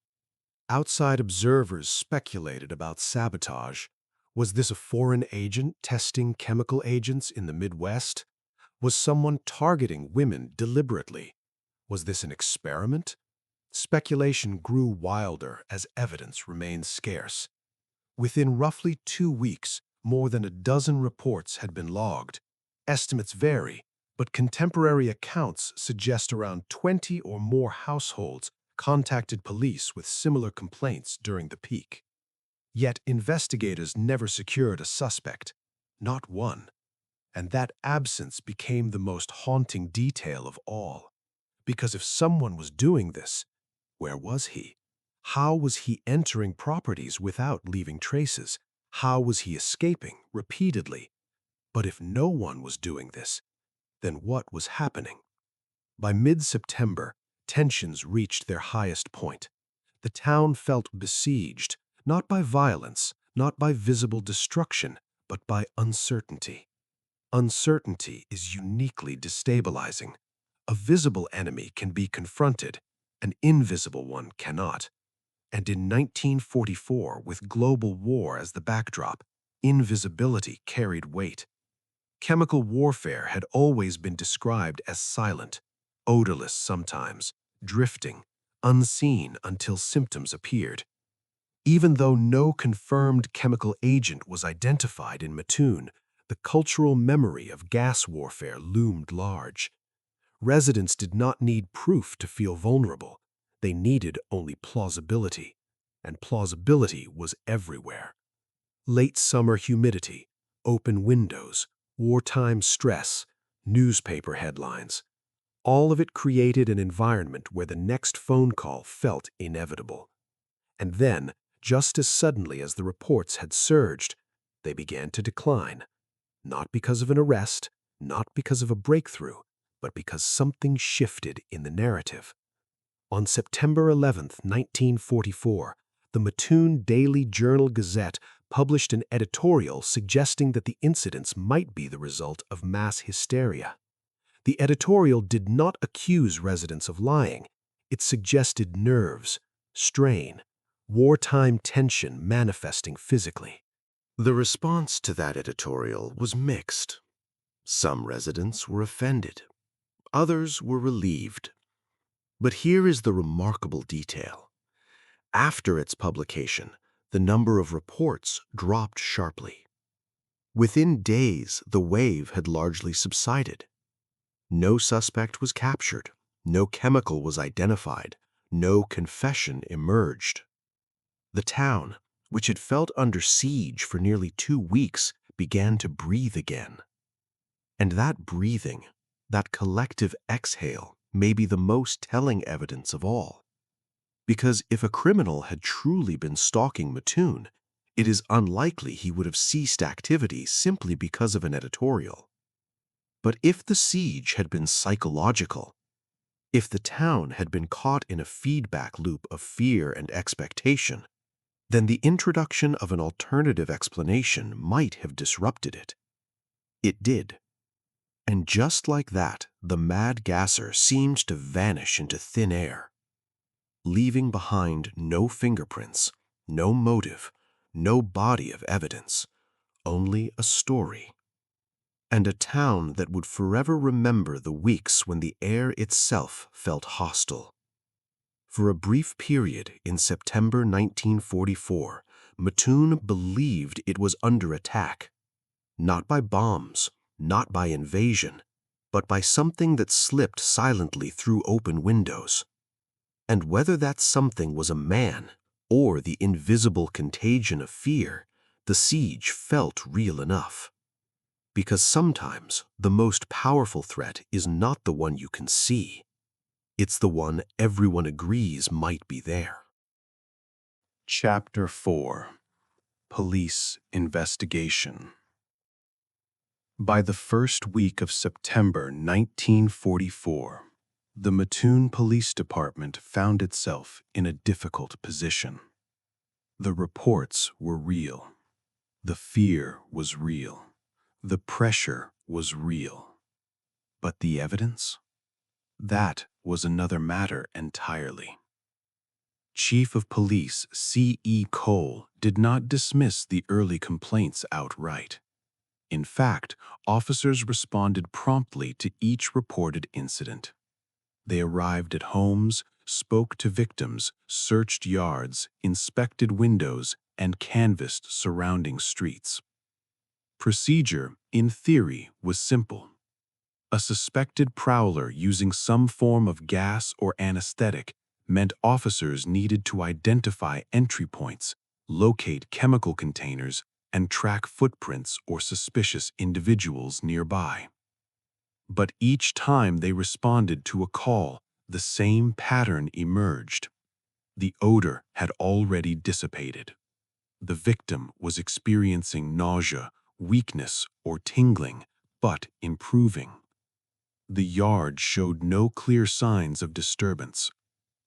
Outside observers speculated about sabotage. Was this a foreign agent testing chemical agents in the Midwest? Was someone targeting women deliberately? Was this an experiment? Speculation grew wilder as evidence remained scarce. Within roughly 2 weeks, more than a dozen reports had been logged. Estimates vary, but contemporary accounts suggest around 20 or more households contacted police with similar complaints during the peak. Yet investigators never secured a suspect, not one. And that absence became the most haunting detail of all. Because if someone was doing this, where was he? How was he entering properties without leaving traces? How was he escaping repeatedly? But if no one was doing this, then what was happening? By mid-September, tensions reached their highest point. The town felt besieged, not by violence, not by visible destruction, but by uncertainty. Uncertainty is uniquely destabilizing. A visible enemy can be confronted, an invisible one cannot. And in 1944, with global war as the backdrop, invisibility carried weight. Chemical warfare had always been described as silent, odorless sometimes, drifting, unseen until symptoms appeared. Even though no confirmed chemical agent was identified in Mattoon, the cultural memory of gas warfare loomed large. Residents did not need proof to feel vulnerable. They needed only plausibility, and plausibility was everywhere. Late summer humidity, open windows, wartime stress, newspaper headlines. All of it created an environment where the next phone call felt inevitable. And then, just as suddenly as the reports had surged, they began to decline. Not because of an arrest, not because of a breakthrough, but because something shifted in the narrative. On September 11, 1944, the Mattoon Daily Journal-Gazette published an editorial suggesting that the incidents might be the result of mass hysteria. The editorial did not accuse residents of lying. It suggested nerves, strain, wartime tension manifesting physically. The response to that editorial was mixed. Some residents were offended. Others were relieved. But here is the remarkable detail. After its publication, the number of reports dropped sharply. Within days, the wave had largely subsided. No suspect was captured, no chemical was identified, no confession emerged. The town, which had felt under siege for nearly 2 weeks, began to breathe again. And that breathing, that collective exhale, may be the most telling evidence of all. Because if a criminal had truly been stalking Mattoon, it is unlikely he would have ceased activity simply because of an editorial. But if the siege had been psychological, if the town had been caught in a feedback loop of fear and expectation, then the introduction of an alternative explanation might have disrupted it. It did. And just like that, the Mad Gasser seemed to vanish into thin air, leaving behind no fingerprints, no motive, no body of evidence, only a story. And a town that would forever remember the weeks when the air itself felt hostile. For a brief period in September 1944, Mattoon believed it was under attack, not by bombs, not by invasion, but by something that slipped silently through open windows. And whether that something was a man or the invisible contagion of fear, the siege felt real enough. Because sometimes the most powerful threat is not the one you can see. It's the one everyone agrees might be there. Chapter 4. Police Investigation. By the first week of September 1944, the Mattoon Police Department found itself in a difficult position. The reports were real. The fear was real. The pressure was real. But the evidence? That was another matter entirely. Chief of Police C.E. Cole did not dismiss the early complaints outright. In fact, officers responded promptly to each reported incident. They arrived at homes, spoke to victims, searched yards, inspected windows, and canvassed surrounding streets. Procedure, in theory, was simple. A suspected prowler using some form of gas or anesthetic meant officers needed to identify entry points, locate chemical containers, and track footprints or suspicious individuals nearby. But each time they responded to a call, the same pattern emerged. The odor had already dissipated. The victim was experiencing nausea, weakness, or tingling, but improving. The yard showed no clear signs of disturbance.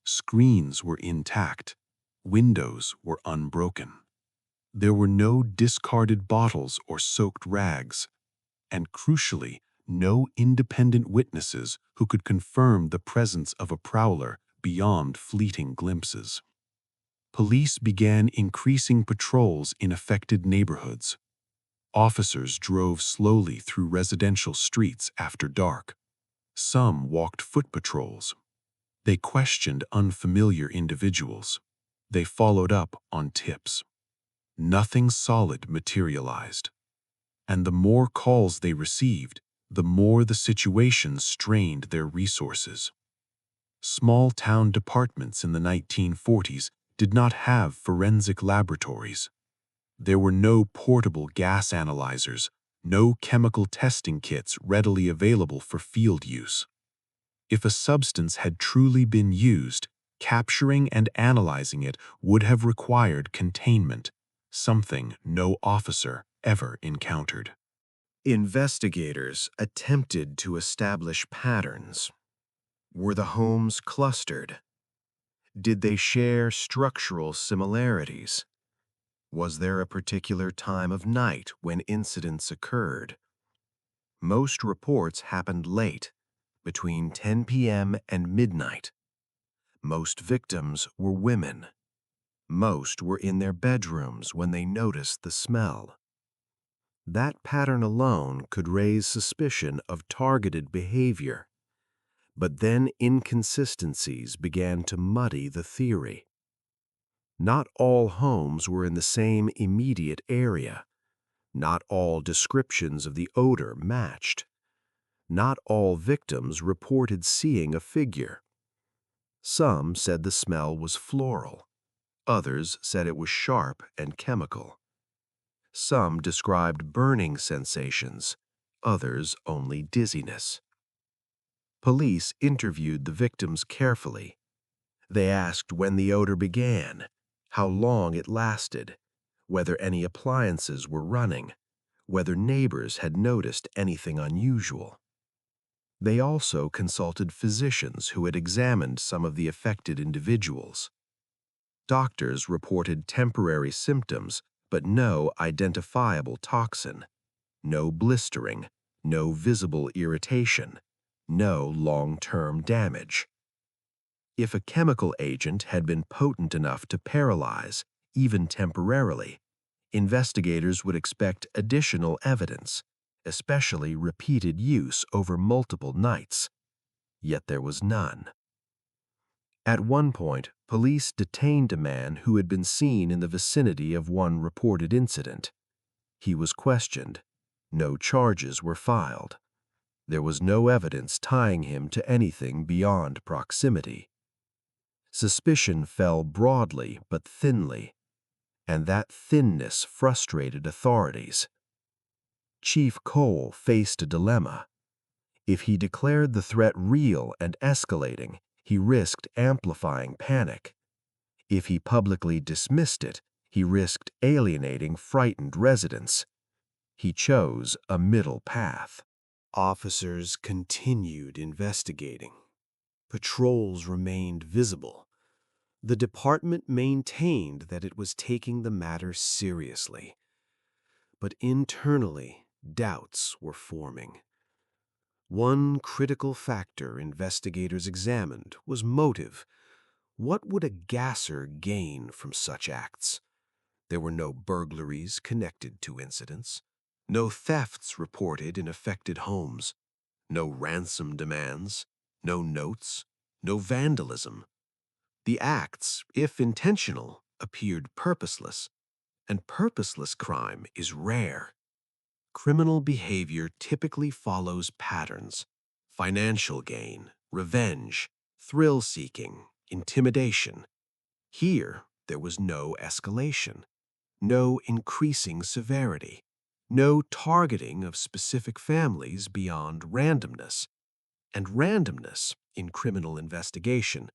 Screens were intact. Windows were unbroken. There were no discarded bottles or soaked rags, and crucially, no independent witnesses who could confirm the presence of a prowler beyond fleeting glimpses. Police began increasing patrols in affected neighborhoods. Officers drove slowly through residential streets after dark. Some walked foot patrols. They questioned unfamiliar individuals. They followed up on tips. Nothing solid materialized. And the more calls they received, the more the situation strained their resources. Small-town departments in the 1940s did not have forensic laboratories. There were no portable gas analyzers, no chemical testing kits readily available for field use. If a substance had truly been used, capturing and analyzing it would have required containment, something no officer ever encountered. Investigators attempted to establish patterns. Were the homes clustered? Did they share structural similarities? Was there a particular time of night when incidents occurred? Most reports happened late, between 10 p.m. and midnight. Most victims were women. Most were in their bedrooms when they noticed the smell. That pattern alone could raise suspicion of targeted behavior. But then inconsistencies began to muddy the theory. Not all homes were in the same immediate area. Not all descriptions of the odor matched. Not all victims reported seeing a figure. Some said the smell was floral. Others said it was sharp and chemical. Some described burning sensations. Others only dizziness. Police interviewed the victims carefully. They asked when the odor began, how long it lasted, whether any appliances were running, whether neighbors had noticed anything unusual. They also consulted physicians who had examined some of the affected individuals. Doctors reported temporary symptoms, but no identifiable toxin, no blistering, no visible irritation, no long-term damage. If a chemical agent had been potent enough to paralyze, even temporarily, investigators would expect additional evidence, especially repeated use over multiple nights. Yet there was none. At one point, police detained a man who had been seen in the vicinity of one reported incident. He was questioned. No charges were filed. There was no evidence tying him to anything beyond proximity. Suspicion fell broadly but thinly, and that thinness frustrated authorities. Chief Cole faced a dilemma. If he declared the threat real and escalating, he risked amplifying panic. If he publicly dismissed it, he risked alienating frightened residents. He chose a middle path. Officers continued investigating. Patrols remained visible. The department maintained that it was taking the matter seriously. But internally, doubts were forming. One critical factor investigators examined was motive. What would a gasser gain from such acts? There were no burglaries connected to incidents, no thefts reported in affected homes, no ransom demands, no notes, no vandalism. The acts, if intentional, appeared purposeless, and purposeless crime is rare. Criminal behavior typically follows patterns: financial gain, revenge, thrill-seeking, intimidation. Here, there was no escalation, no increasing severity, no targeting of specific families beyond randomness. And randomness, in criminal investigation,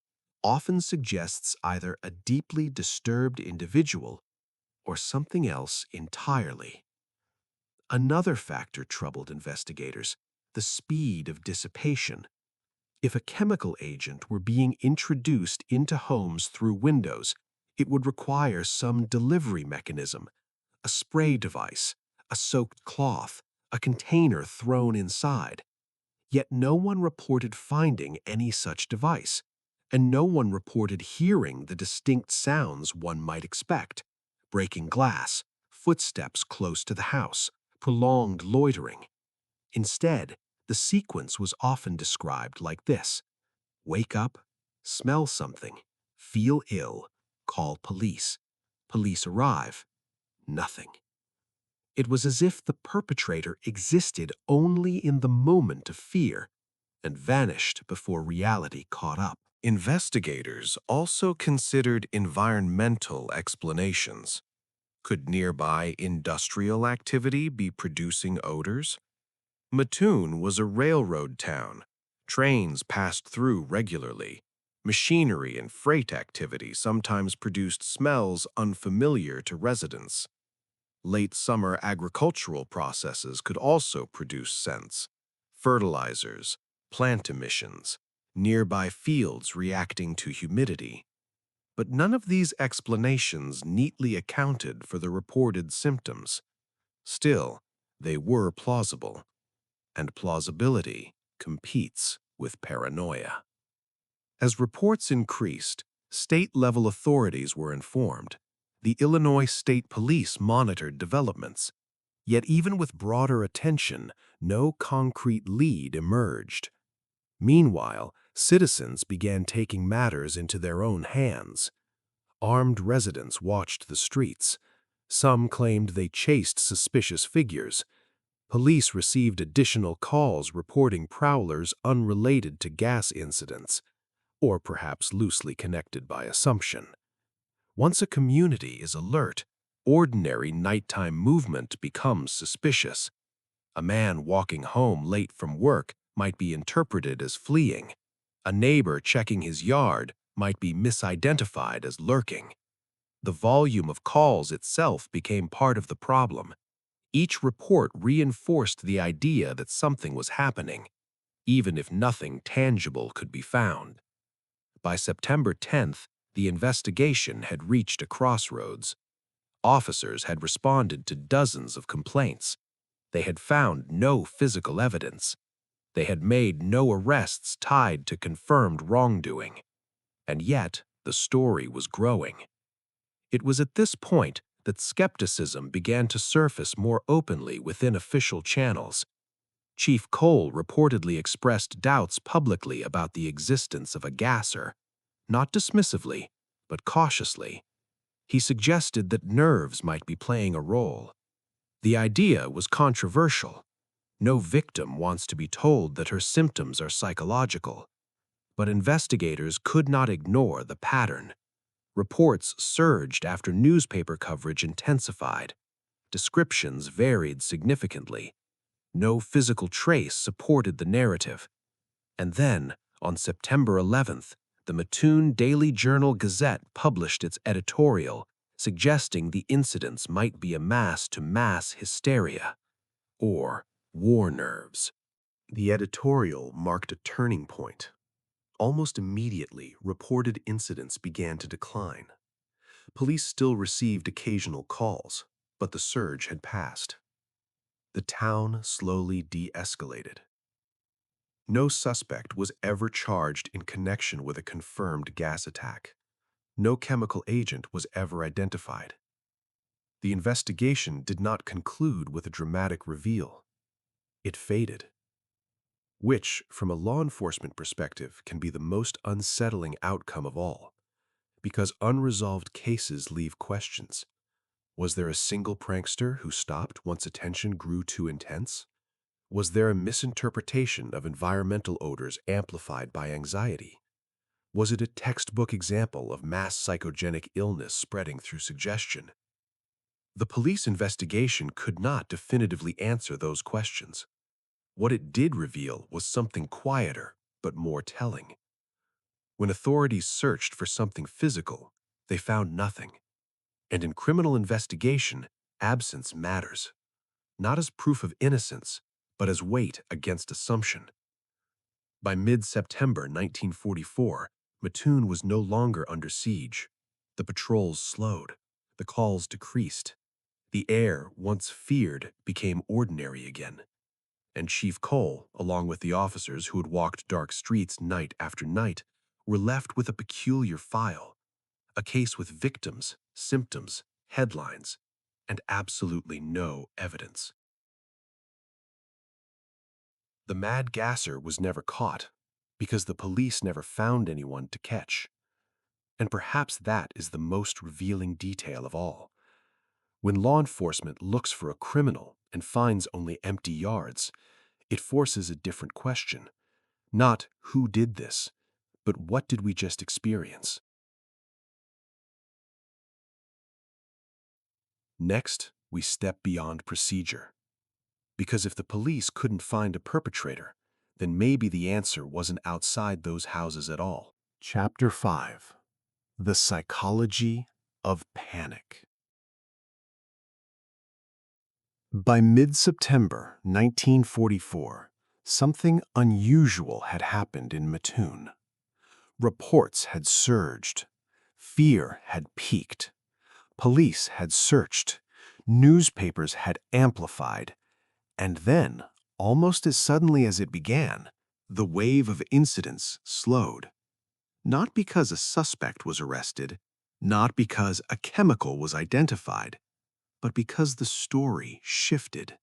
often suggests either a deeply disturbed individual or something else entirely. Another factor troubled investigators: the speed of dissipation. If a chemical agent were being introduced into homes through windows, it would require some delivery mechanism: a spray device, a soaked cloth, a container thrown inside. Yet no one reported finding any such device, and no one reported hearing the distinct sounds one might expect: breaking glass, footsteps close to the house, prolonged loitering. Instead, the sequence was often described like this: wake up, smell something, feel ill, call police. Police arrive. Nothing. It was as if the perpetrator existed only in the moment of fear and vanished before reality caught up. Investigators also considered environmental explanations. Could nearby industrial activity be producing odors? Mattoon was a railroad town. Trains passed through regularly. Machinery and freight activity sometimes produced smells unfamiliar to residents. Late summer agricultural processes could also produce scents: fertilizers, plant emissions, nearby fields reacting to humidity. But none of these explanations neatly accounted for the reported symptoms. Still, they were plausible, and plausibility competes with paranoia. As reports increased, state-level authorities were informed. The Illinois State Police monitored developments. Yet even with broader attention, no concrete lead emerged. Meanwhile, citizens began taking matters into their own hands. Armed residents watched the streets. Some claimed they chased suspicious figures. Police received additional calls reporting prowlers unrelated to gas incidents, or perhaps loosely connected by assumption. Once a community is alert, ordinary nighttime movement becomes suspicious. A man walking home late from work might be interpreted as fleeing. A neighbor checking his yard might be misidentified as lurking. The volume of calls itself became part of the problem. Each report reinforced the idea that something was happening, even if nothing tangible could be found. By September 10th, the investigation had reached a crossroads. Officers had responded to dozens of complaints. They had found no physical evidence. They had made no arrests tied to confirmed wrongdoing. And yet, the story was growing. It was at this point that skepticism began to surface more openly within official channels. Chief Cole reportedly expressed doubts publicly about the existence of a gasser, not dismissively, but cautiously. He suggested that nerves might be playing a role. The idea was controversial. No victim wants to be told that her symptoms are psychological. But investigators could not ignore the pattern. Reports surged after newspaper coverage intensified. Descriptions varied significantly. No physical trace supported the narrative. And then, on September 11th, the Mattoon Daily Journal-Gazette published its editorial, suggesting the incidents might be a mass-to-mass hysteria, or war nerves. The editorial marked a turning point. Almost immediately, reported incidents began to decline. Police still received occasional calls, but the surge had passed. The town slowly de-escalated. No suspect was ever charged in connection with a confirmed gas attack. No chemical agent was ever identified. The investigation did not conclude with a dramatic reveal. It faded. Which, from a law enforcement perspective, can be the most unsettling outcome of all, because unresolved cases leave questions. Was there a single prankster who stopped once attention grew too intense? Was there a misinterpretation of environmental odors amplified by anxiety? Was it a textbook example of mass psychogenic illness spreading through suggestion? The police investigation could not definitively answer those questions. What it did reveal was something quieter, but more telling. When authorities searched for something physical, they found nothing. And in criminal investigation, absence matters, not as proof of innocence, but as weight against assumption. By mid-September 1944, Mattoon was no longer under siege. The patrols slowed. The calls decreased. The air, once feared, became ordinary again. And Chief Cole, along with the officers who had walked dark streets night after night, were left with a peculiar file, a case with victims, symptoms, headlines, and absolutely no evidence. The Mad Gasser was never caught, because the police never found anyone to catch. And perhaps that is the most revealing detail of all. When law enforcement looks for a criminal and finds only empty yards, it forces a different question. Not who did this, but what did we just experience? Next, we step beyond procedure. Because if the police couldn't find a perpetrator, then maybe the answer wasn't outside those houses at all. Chapter 5. The Psychology of Panic. By mid-September 1944, something unusual had happened in Mattoon. Reports had surged. Fear had peaked. Police had searched. Newspapers had amplified. And then, almost as suddenly as it began, the wave of incidents slowed. Not because a suspect was arrested, not because a chemical was identified, but because the story shifted.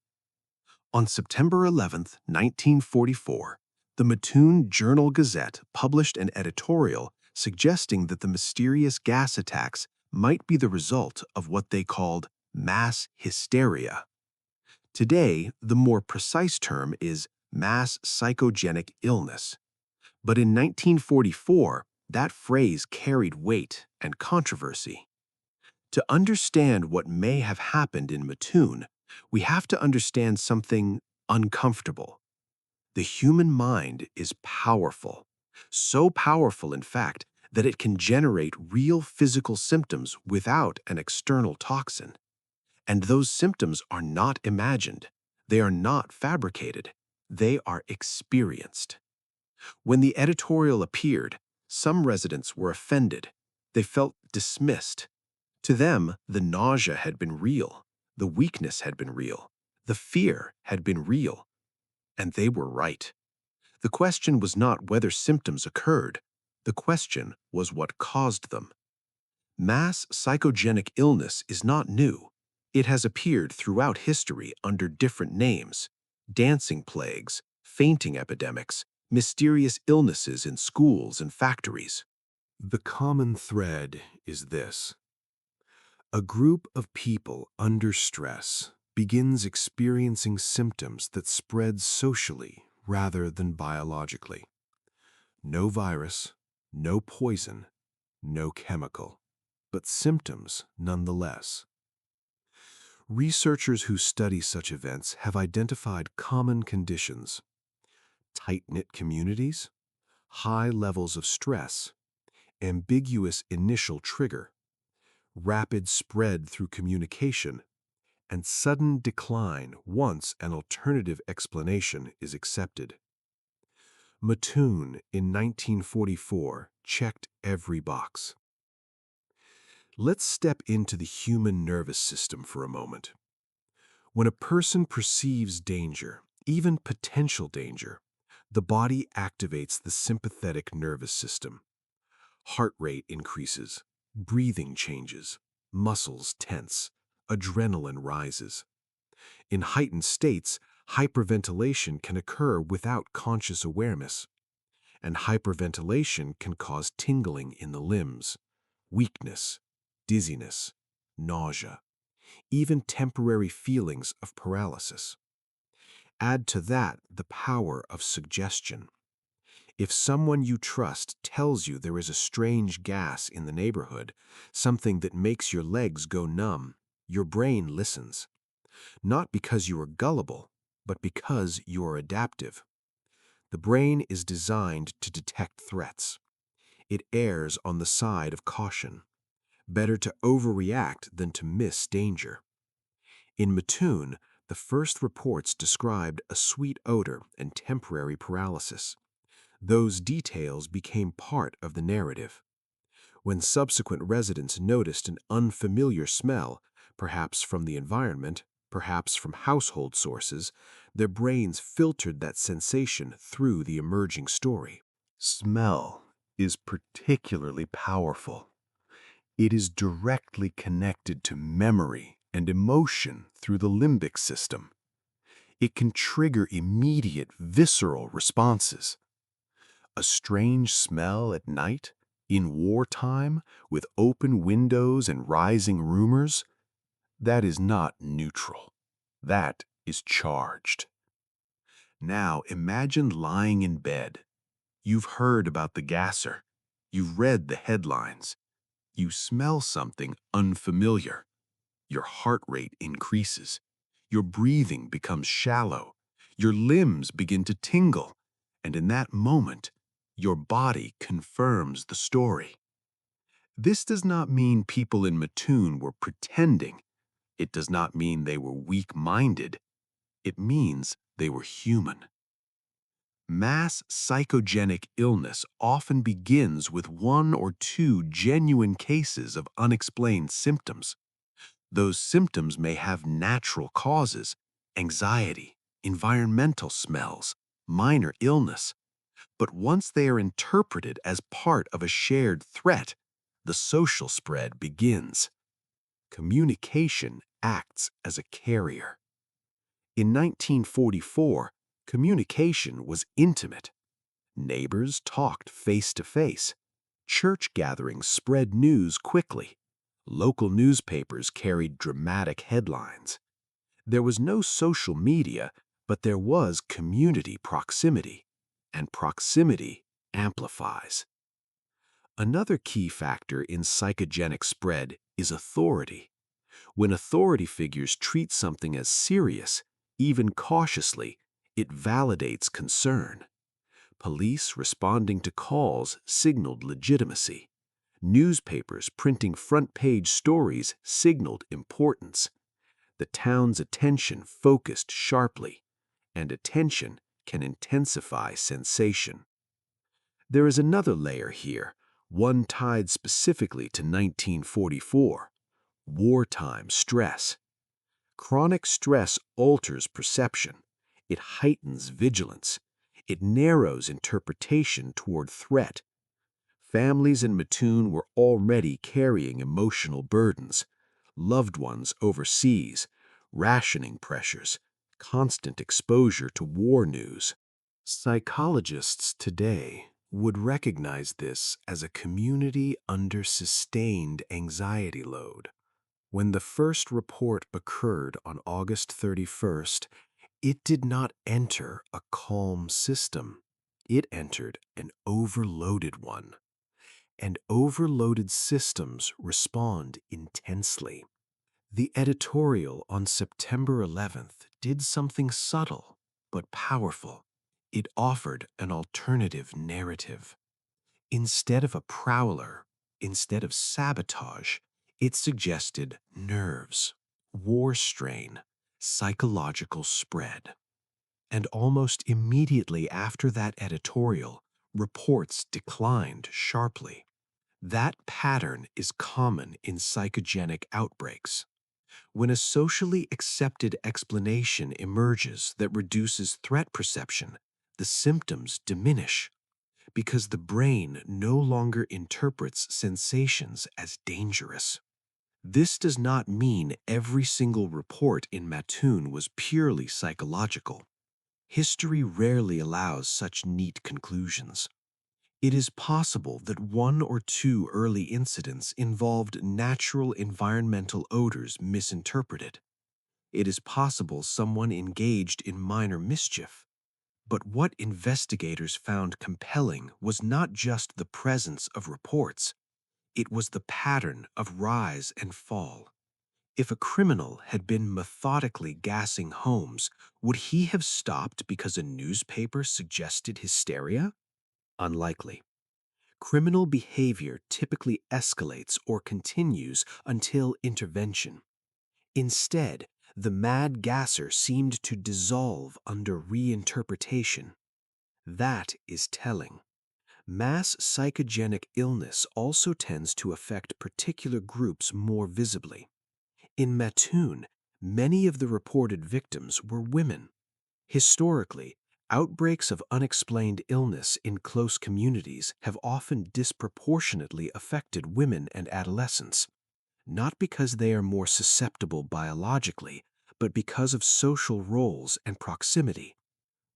On September 11th, 1944, the Mattoon Journal-Gazette published an editorial suggesting that the mysterious gas attacks might be the result of what they called mass hysteria. Today, the more precise term is mass psychogenic illness. But in 1944, that phrase carried weight and controversy. To understand what may have happened in Mattoon, we have to understand something uncomfortable. The human mind is powerful, so powerful, in fact, that it can generate real physical symptoms without an external toxin. And those symptoms are not imagined. They are not fabricated. They are experienced. When the editorial appeared, some residents were offended. They felt dismissed. To them, the nausea had been real, the weakness had been real, the fear had been real, and they were right. The question was not whether symptoms occurred. The question was what caused them. Mass psychogenic illness is not new. It has appeared throughout history under different names: dancing plagues, fainting epidemics, mysterious illnesses in schools and factories. The common thread is this: a group of people under stress begins experiencing symptoms that spread socially rather than biologically. No virus, no poison, no chemical, but symptoms nonetheless. Researchers who study such events have identified common conditions: tight-knit communities, high levels of stress, ambiguous initial trigger, rapid spread through communication, and sudden decline once an alternative explanation is accepted. Mattoon in 1944 checked every box. Let's step into the human nervous system for a moment. When a person perceives danger, even potential danger, the body activates the sympathetic nervous system. Heart rate increases, breathing changes, muscles tense, adrenaline rises. In heightened states, hyperventilation can occur without conscious awareness, and hyperventilation can cause tingling in the limbs, weakness, dizziness, nausea, even temporary feelings of paralysis. Add to that the power of suggestion. If someone you trust tells you there is a strange gas in the neighborhood, something that makes your legs go numb, your brain listens. Not because you are gullible, but because you are adaptive. The brain is designed to detect threats. It errs on the side of caution. Better to overreact than to miss danger. In Mattoon, the first reports described a sweet odor and temporary paralysis. Those details became part of the narrative. When subsequent residents noticed an unfamiliar smell, perhaps from the environment, perhaps from household sources, their brains filtered that sensation through the emerging story. Smell is particularly powerful. It is directly connected to memory and emotion through the limbic system. It can trigger immediate, visceral responses. A strange smell at night, in wartime, with open windows and rising rumors, that is not neutral. That is charged. Now imagine lying in bed. You've heard about the gasser. You've read the headlines. You smell something unfamiliar. Your heart rate increases. Your breathing becomes shallow. Your limbs begin to tingle. And in that moment, your body confirms the story. This does not mean people in Mattoon were pretending. It does not mean they were weak-minded. It means they were human. Mass psychogenic illness often begins with one or two genuine cases of unexplained symptoms. Those symptoms may have natural causes: anxiety, environmental smells, minor illness. But once they are interpreted as part of a shared threat, the social spread begins. Communication acts as a carrier. In 1944, communication was intimate. Neighbors talked face to face. Church gatherings spread news quickly. Local newspapers carried dramatic headlines. There was no social media, but there was community proximity, and proximity amplifies. Another key factor in psychogenic spread is authority. When authority figures treat something as serious, even cautiously, it validates concern. Police responding to calls signaled legitimacy. Newspapers printing front-page stories signaled importance. The town's attention focused sharply, and attention can intensify sensation. There is another layer here, one tied specifically to 1944, wartime stress. Chronic stress alters perception. It heightens vigilance. It narrows interpretation toward threat. Families in Mattoon were already carrying emotional burdens. Loved ones overseas, rationing pressures, constant exposure to war news. Psychologists today would recognize this as a community under sustained anxiety load. When the first report occurred on August 31st, it did not enter a calm system. It entered an overloaded one. And overloaded systems respond intensely. The editorial on September 11th did something subtle but powerful. It offered an alternative narrative. Instead of a prowler, instead of sabotage, it suggested nerves, war strain, psychological spread. And almost immediately after that editorial, reports declined sharply. That pattern is common in psychogenic outbreaks. When a socially accepted explanation emerges that reduces threat perception, the symptoms diminish because the brain no longer interprets sensations as dangerous. This does not mean every single report in Mattoon was purely psychological. History rarely allows such neat conclusions. It is possible that one or two early incidents involved natural environmental odors misinterpreted. It is possible someone engaged in minor mischief. But what investigators found compelling was not just the presence of reports. It was the pattern of rise and fall. If a criminal had been methodically gassing homes, would he have stopped because a newspaper suggested hysteria? Unlikely. Criminal behavior typically escalates or continues until intervention. Instead, the Mad Gasser seemed to dissolve under reinterpretation. That is telling. Mass psychogenic illness also tends to affect particular groups more visibly. In Mattoon, many of the reported victims were women. Historically, outbreaks of unexplained illness in close communities have often disproportionately affected women and adolescents, not because they are more susceptible biologically, but because of social roles and proximity.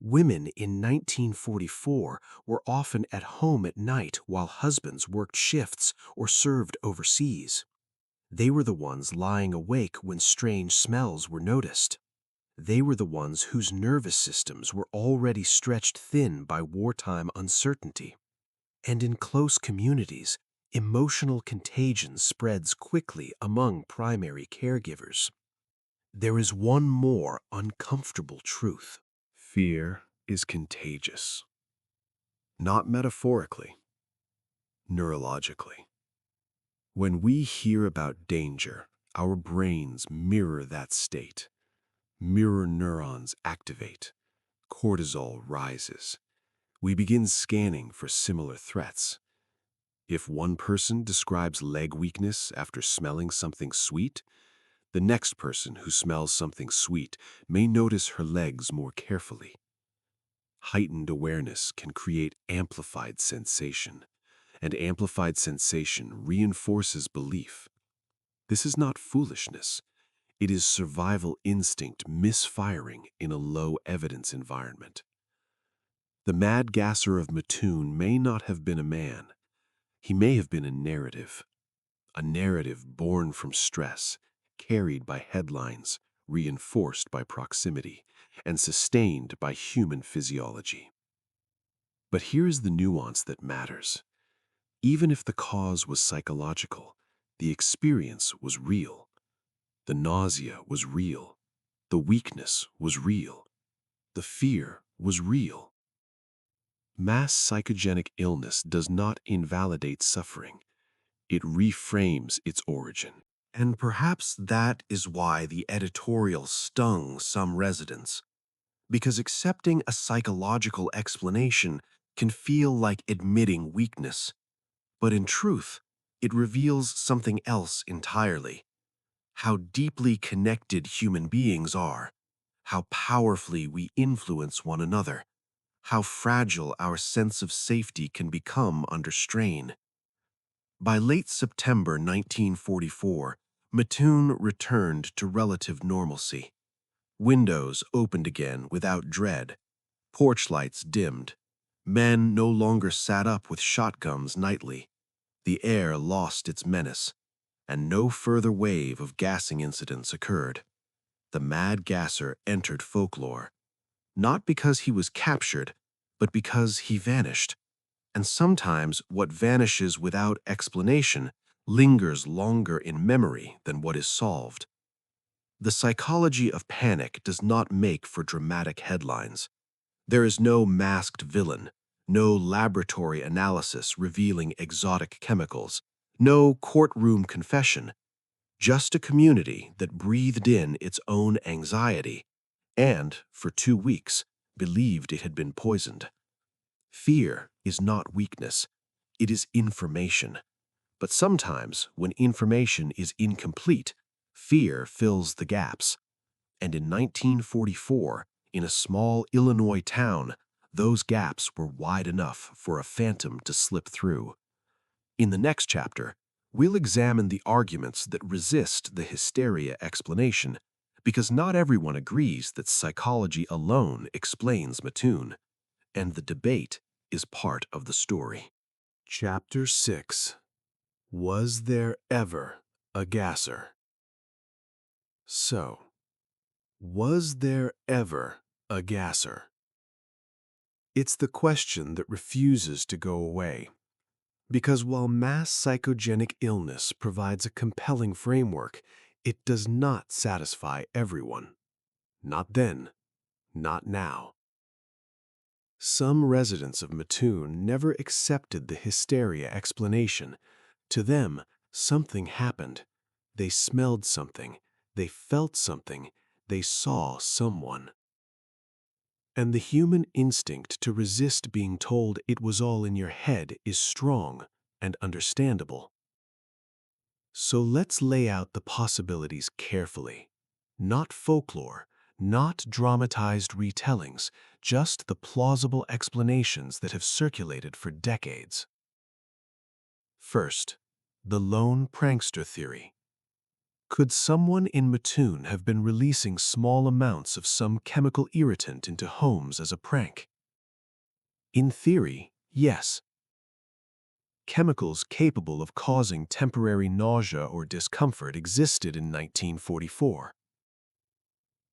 Women in 1944 were often at home at night while husbands worked shifts or served overseas. They were the ones lying awake when strange smells were noticed. They were the ones whose nervous systems were already stretched thin by wartime uncertainty. And in close communities, emotional contagion spreads quickly among primary caregivers. There is one more uncomfortable truth. Fear is contagious. Not metaphorically, neurologically. When we hear about danger, our brains mirror that state. Mirror neurons activate. Cortisol rises. We begin scanning for similar threats. If one person describes leg weakness after smelling something sweet, the next person who smells something sweet may notice her legs more carefully. Heightened awareness can create amplified sensation, and amplified sensation reinforces belief. This is not foolishness. It is survival instinct misfiring in a low-evidence environment. The Mad Gasser of Mattoon may not have been a man. He may have been a narrative born from stress, carried by headlines, reinforced by proximity, and sustained by human physiology. But here's the nuance that matters. Even if the cause was psychological, the experience was real. The nausea was real. The weakness was real. The fear was real. Mass psychogenic illness does not invalidate suffering. It reframes its origin. And perhaps that is why the editorial stung some residents, because accepting a psychological explanation can feel like admitting weakness. But in truth, it reveals something else entirely: how deeply connected human beings are, how powerfully we influence one another, how fragile our sense of safety can become under strain. By late September 1944, Mattoon returned to relative normalcy. Windows opened again without dread. Porch lights dimmed. Men no longer sat up with shotguns nightly. The air lost its menace, and no further wave of gassing incidents occurred. The Mad Gasser entered folklore, not because he was captured, but because he vanished. And sometimes what vanishes without explanation lingers longer in memory than what is solved. The psychology of panic does not make for dramatic headlines. There is no masked villain, no laboratory analysis revealing exotic chemicals, no courtroom confession, just a community that breathed in its own anxiety and, for 2 weeks, believed it had been poisoned. Fear is not weakness, it is information. But sometimes, when information is incomplete, fear fills the gaps. And in 1944, in a small Illinois town, those gaps were wide enough for a phantom to slip through. In the next chapter, we'll examine the arguments that resist the hysteria explanation, because not everyone agrees that psychology alone explains Mattoon, and the debate is part of the story. Chapter 6. Was there ever a gasser? So, was there ever a gasser? It's the question that refuses to go away. Because while mass psychogenic illness provides a compelling framework, it does not satisfy everyone. Not then, not now. Some residents of Mattoon never accepted the hysteria explanation. To them, something happened. They smelled something. They felt something. They saw someone. And the human instinct to resist being told it was all in your head is strong and understandable. So let's lay out the possibilities carefully. Not folklore, not dramatized retellings, just the plausible explanations that have circulated for decades. First, the lone prankster theory. Could someone in Mattoon have been releasing small amounts of some chemical irritant into homes as a prank? In theory, yes. Chemicals capable of causing temporary nausea or discomfort existed in 1944.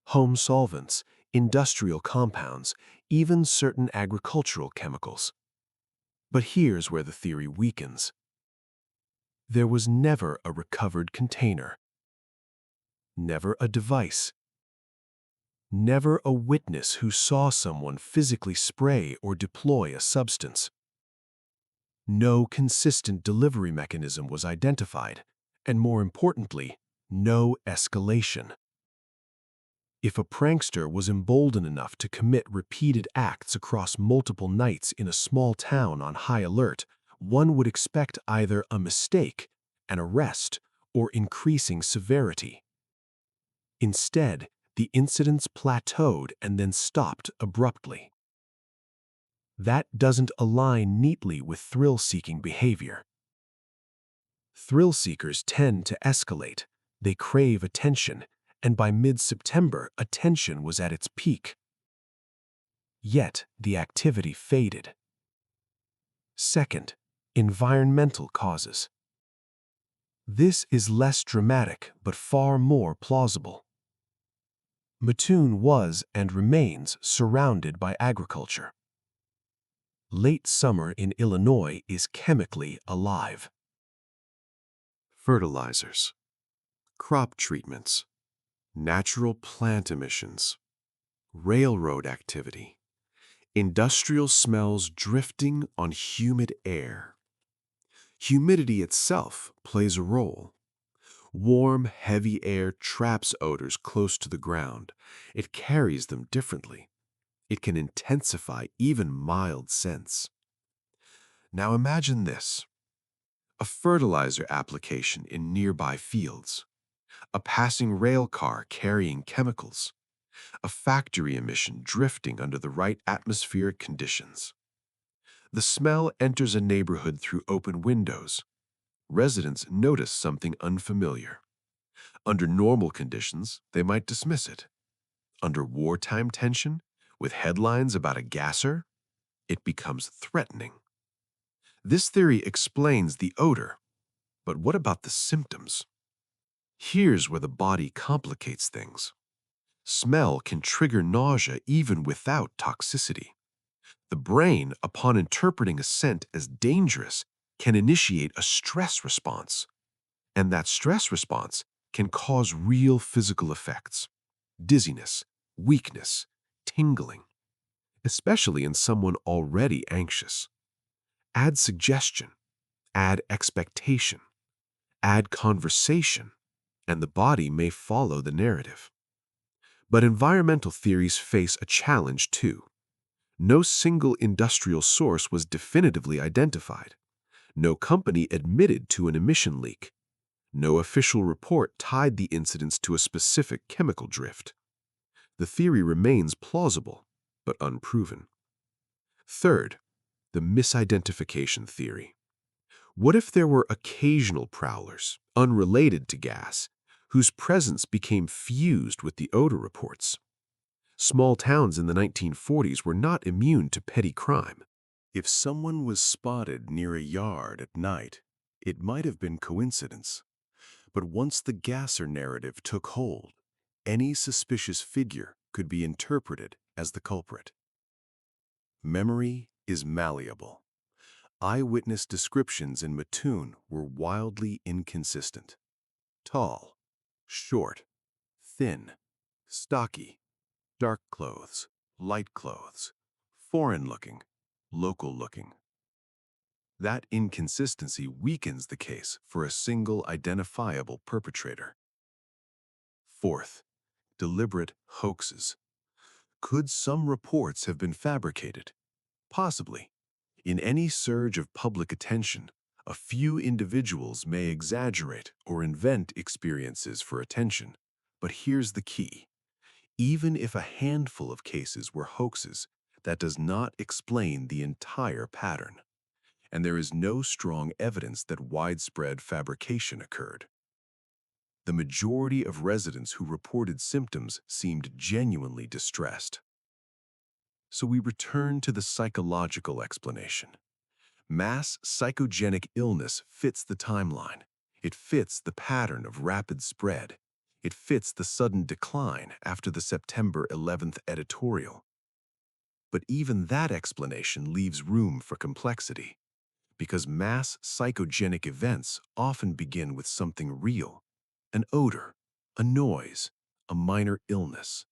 Home solvents, industrial compounds, even certain agricultural chemicals. But here's where the theory weakens. There was never a recovered container. Never a device. Never a witness who saw someone physically spray or deploy a substance. No consistent delivery mechanism was identified, and more importantly, no escalation. If a prankster was emboldened enough to commit repeated acts across multiple nights in a small town on high alert, one would expect either a mistake, an arrest, or increasing severity. Instead, the incidents plateaued and then stopped abruptly. That doesn't align neatly with thrill-seeking behavior. Thrill seekers tend to escalate. They crave attention, and by mid-September, attention was at its peak. Yet, the activity faded. Second, environmental causes. This is less dramatic but far more plausible. Mattoon was and remains surrounded by agriculture. Late summer in Illinois is chemically alive. Fertilizers, crop treatments, natural plant emissions, railroad activity, industrial smells drifting on humid air. Humidity itself plays a role. Warm, heavy air traps odors close to the ground. It carries them differently. It can intensify even mild scents. Now imagine this: a fertilizer application in nearby fields, a passing rail car carrying chemicals, a factory emission drifting under the right atmospheric conditions. The smell enters a neighborhood through open windows. Residents notice something unfamiliar. Under normal conditions, they might dismiss it. Under wartime tension, with headlines about a gasser, it becomes threatening. This theory explains the odor, but what about the symptoms? Here's where the body complicates things. Smell can trigger nausea even without toxicity. The brain, upon interpreting a scent as dangerous, can initiate a stress response. And that stress response can cause real physical effects: dizziness, weakness, tingling, especially in someone already anxious. Add suggestion, add expectation, add conversation, and the body may follow the narrative. But environmental theories face a challenge too. No single industrial source was definitively identified. No company admitted to an emission leak. No official report tied the incidents to a specific chemical drift. The theory remains plausible, but unproven. Third, the misidentification theory. What if there were occasional prowlers, unrelated to gas, whose presence became fused with the odor reports? Small towns in the 1940s were not immune to petty crime. If someone was spotted near a yard at night, it might have been coincidence. But once the gasser narrative took hold, any suspicious figure could be interpreted as the culprit. Memory is malleable. Eyewitness descriptions in Mattoon were wildly inconsistent. Tall, short, thin, stocky, dark clothes, light clothes, foreign-looking, local-looking. That inconsistency weakens the case for a single identifiable perpetrator. Fourth, deliberate hoaxes. Could some reports have been fabricated? Possibly. In any surge of public attention, a few individuals may exaggerate or invent experiences for attention. But here's the key. Even if a handful of cases were hoaxes, that does not explain the entire pattern. And there is no strong evidence that widespread fabrication occurred. The majority of residents who reported symptoms seemed genuinely distressed. So we return to the psychological explanation. Mass psychogenic illness fits the timeline. It fits the pattern of rapid spread. It fits the sudden decline after the September 11th editorial. But even that explanation leaves room for complexity, because mass psychogenic events often begin with something real: an odor, a noise, a minor illness.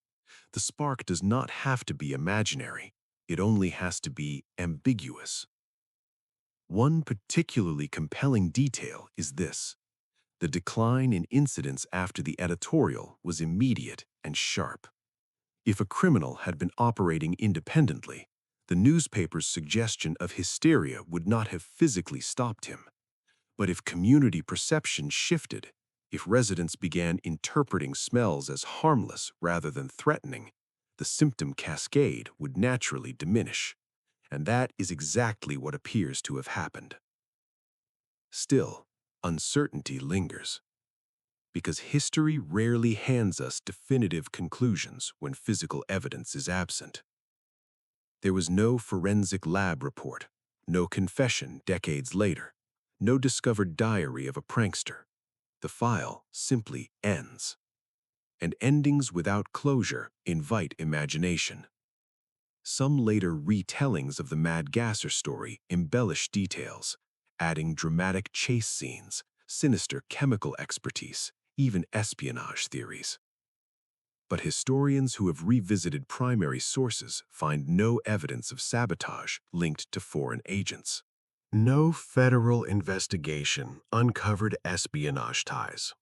The spark does not have to be imaginary. It only has to be ambiguous. One particularly compelling detail is this: the decline in incidents after the editorial was immediate and sharp. If a criminal had been operating independently, the newspaper's suggestion of hysteria would not have physically stopped him. But if community perception shifted, if residents began interpreting smells as harmless rather than threatening, the symptom cascade would naturally diminish. And that is exactly what appears to have happened. Still, uncertainty lingers, because history rarely hands us definitive conclusions when physical evidence is absent. There was no forensic lab report, No confession decades later. No discovered diary of a prankster. The file simply ends. And endings without closure invite imagination. Some later retellings of the Mad Gasser story embellish details, adding dramatic chase scenes, sinister chemical expertise, even espionage theories. But historians who have revisited primary sources find no evidence of sabotage linked to foreign agents. No federal investigation uncovered espionage ties.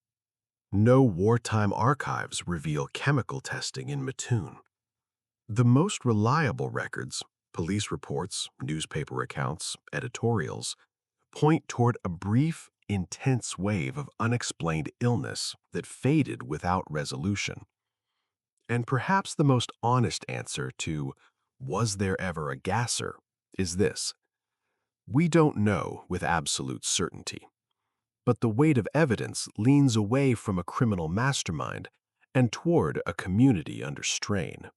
No wartime archives reveal chemical testing in Mattoon. The most reliable records, police reports, newspaper accounts, editorials, point toward a brief, intense wave of unexplained illness that faded without resolution. And perhaps the most honest answer to, "Was there ever a gasser?" is this: we don't know with absolute certainty. But the weight of evidence leans away from a criminal mastermind and toward a community under strain.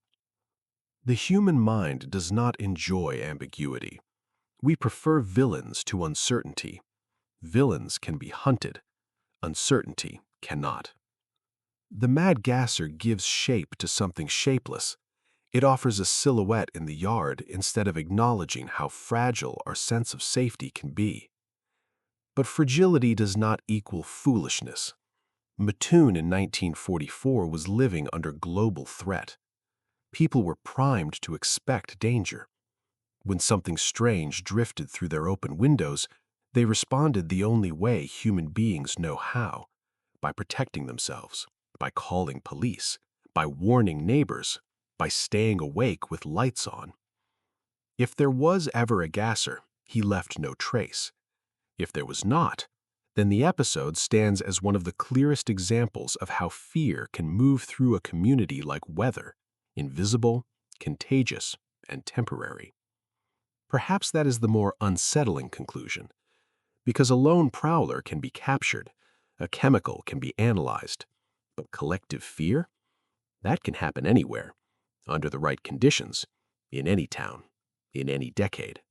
The human mind does not enjoy ambiguity. We prefer villains to uncertainty. Villains can be hunted. Uncertainty cannot. The Mad Gasser gives shape to something shapeless. It offers a silhouette in the yard instead of acknowledging how fragile our sense of safety can be. But fragility does not equal foolishness. Mattoon in 1944 was living under global threat. People were primed to expect danger. When something strange drifted through their open windows, they responded the only way human beings know how: by protecting themselves, by calling police, by warning neighbors, by staying awake with lights on. If there was ever a gasser, he left no trace. If there was not, then the episode stands as one of the clearest examples of how fear can move through a community like weather, invisible, contagious, and temporary. Perhaps that is the more unsettling conclusion, because a lone prowler can be captured, a chemical can be analyzed, but collective fear? That can happen anywhere, under the right conditions, in any town, in any decade.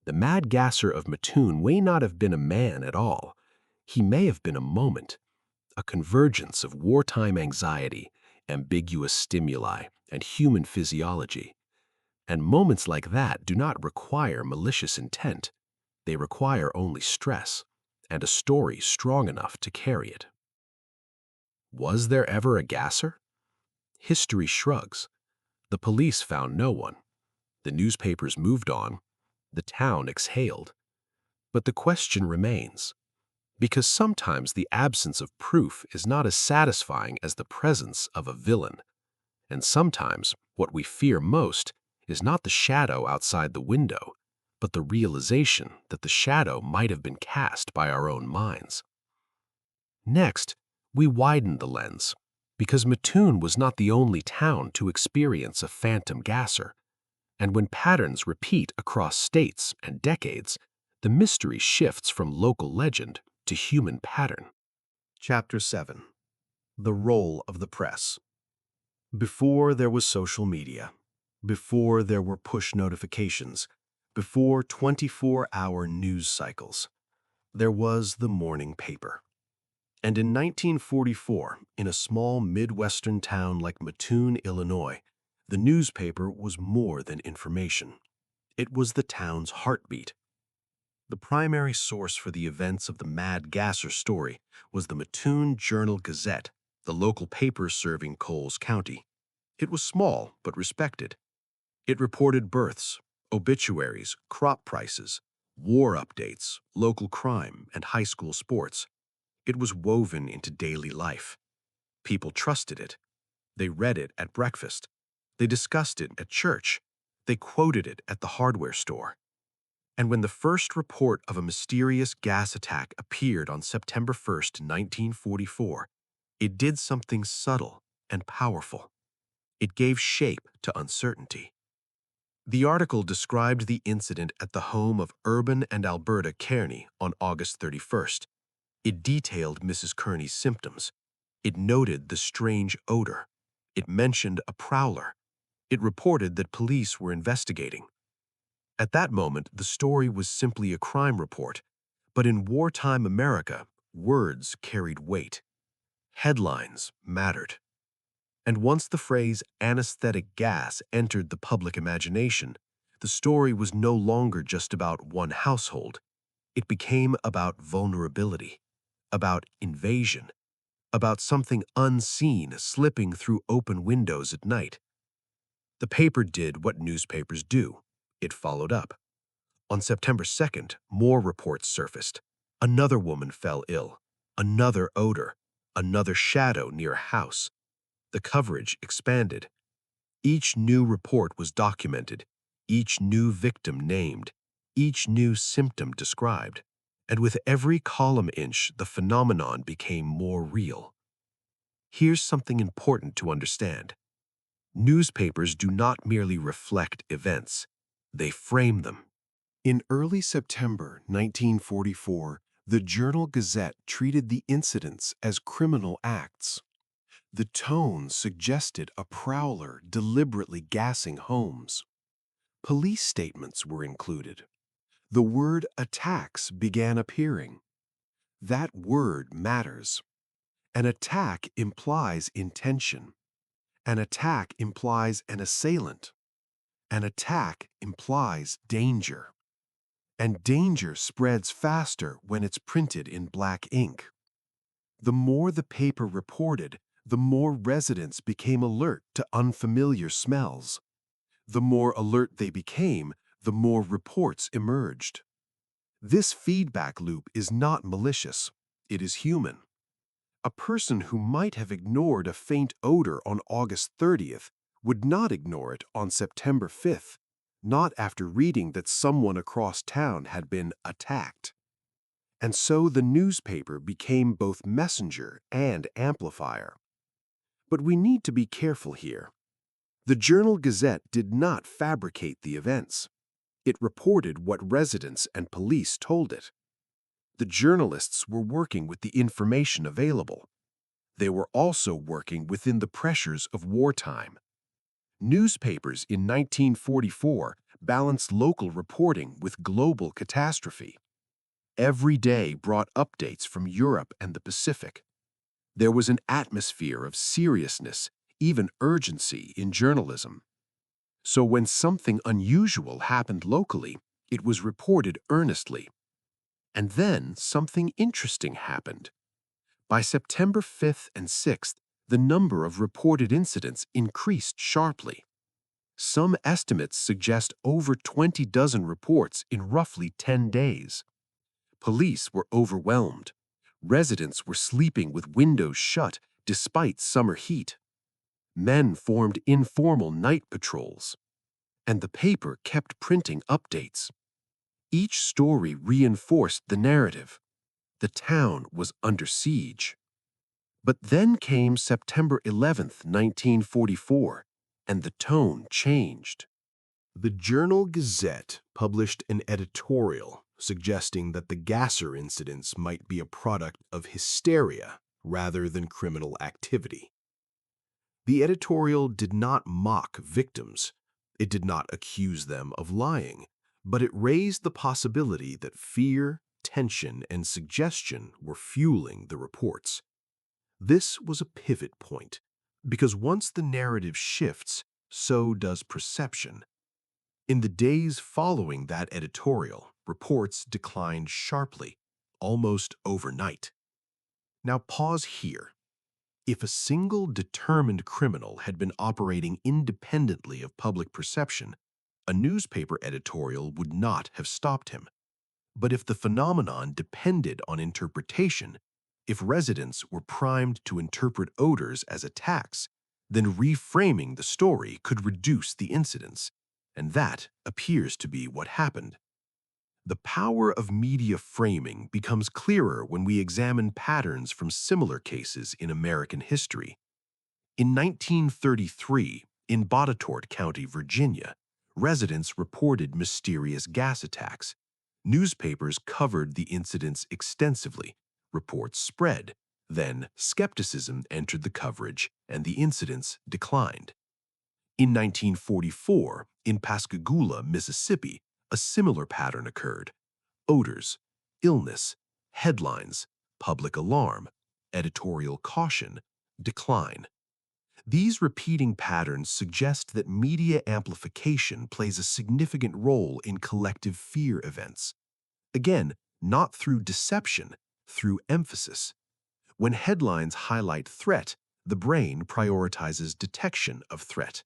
The Mad Gasser of Mattoon may not have been a man at all. He may have been a moment, a convergence of wartime anxiety, ambiguous stimuli, and human physiology. And moments like that do not require malicious intent. They require only stress, and a story strong enough to carry it. Was there ever a gasser? History shrugs. The police found no one. The newspapers moved on. The town exhaled. But the question remains, because sometimes the absence of proof is not as satisfying as the presence of a villain. And sometimes what we fear most is not the shadow outside the window, but the realization that the shadow might have been cast by our own minds. Next, we widen the lens, because Mattoon was not the only town to experience a phantom gasser. And when patterns repeat across states and decades, the mystery shifts from local legend to human pattern. Chapter 7. The Role of the Press. Before there was social media, before there were push notifications, before 24-hour news cycles, there was the morning paper. And in 1944, in a small Midwestern town like Mattoon, Illinois, the newspaper was more than information. It was the town's heartbeat. The primary source for the events of the Mad Gasser story was the Mattoon Journal-Gazette, the local paper serving Coles County. It was small but respected. It reported births, obituaries, crop prices, war updates, local crime, and high school sports. It was woven into daily life. People trusted it. They read it at breakfast. They discussed it at church. They quoted it at the hardware store. And when the first report of a mysterious gas attack appeared on September 1st, 1944, it did something subtle and powerful. It gave shape to uncertainty. The article described the incident at the home of Urban and Alberta Kearney on August 31st. It detailed Mrs. Kearney's symptoms. It noted the strange odor. It mentioned a prowler. It reported that police were investigating. At that moment, the story was simply a crime report, but in wartime America, words carried weight. Headlines mattered. And once the phrase anesthetic gas entered the public imagination, the story was no longer just about one household. It became about vulnerability, about invasion, about something unseen slipping through open windows at night. The paper did what newspapers do. It followed up. On September 2nd, more reports surfaced. Another woman fell ill. Another odor. Another shadow near a house. The coverage expanded. Each new report was documented, each new victim named, each new symptom described. And with every column inch, the phenomenon became more real. Here's something important to understand. Newspapers do not merely reflect events, they frame them. In early September 1944, the Journal-Gazette treated the incidents as criminal acts. The tone suggested a prowler deliberately gassing homes. Police statements were included. The word attacks began appearing. That word matters. An attack implies intention. An attack implies an assailant. An attack implies danger. And danger spreads faster when it's printed in black ink. The more the paper reported, the more residents became alert to unfamiliar smells. The more alert they became, the more reports emerged. This feedback loop is not malicious, it is human. A person who might have ignored a faint odor on August 30th would not ignore it on September 5th, not after reading that someone across town had been attacked. And so the newspaper became both messenger and amplifier. But we need to be careful here. The Journal-Gazette did not fabricate the events. It reported what residents and police told it. The journalists were working with the information available. They were also working within the pressures of wartime. Newspapers in 1944 balanced local reporting with global catastrophe. Every day brought updates from Europe and the Pacific. There was an atmosphere of seriousness, even urgency in journalism. So when something unusual happened locally, it was reported earnestly. And then something interesting happened. By September 5th and 6th, the number of reported incidents increased sharply. Some estimates suggest over 20 dozen reports in roughly 10 days. Police were overwhelmed. Residents were sleeping with windows shut despite summer heat. Men formed informal night patrols. And the paper kept printing updates. Each story reinforced the narrative. The town was under siege. But then came September 11th, 1944, and the tone changed. The Journal-Gazette published an editorial suggesting that the Gasser incidents might be a product of hysteria rather than criminal activity. The editorial did not mock victims. It did not accuse them of lying, but it raised the possibility that fear, tension, and suggestion were fueling the reports. This was a pivot point, because once the narrative shifts, so does perception. In the days following that editorial, reports declined sharply, almost overnight. Now pause here. If a single determined criminal had been operating independently of public perception, a newspaper editorial would not have stopped him. But if the phenomenon depended on interpretation, if residents were primed to interpret odors as attacks, then reframing the story could reduce the incidence. And that appears to be what happened. The power of media framing becomes clearer when we examine patterns from similar cases in American history. In 1933, in Botetourt County, Virginia, residents reported mysterious gas attacks. Newspapers covered the incidents extensively. Reports spread. Then skepticism entered the coverage, and the incidents declined. In 1944, in Pascagoula, Mississippi, A similar pattern occurred: odors, illness, headlines, public alarm, editorial caution, decline. These repeating patterns suggest that media amplification plays a significant role in collective fear events. Again, not through deception, through emphasis. When headlines highlight threat, the brain prioritizes detection of threat.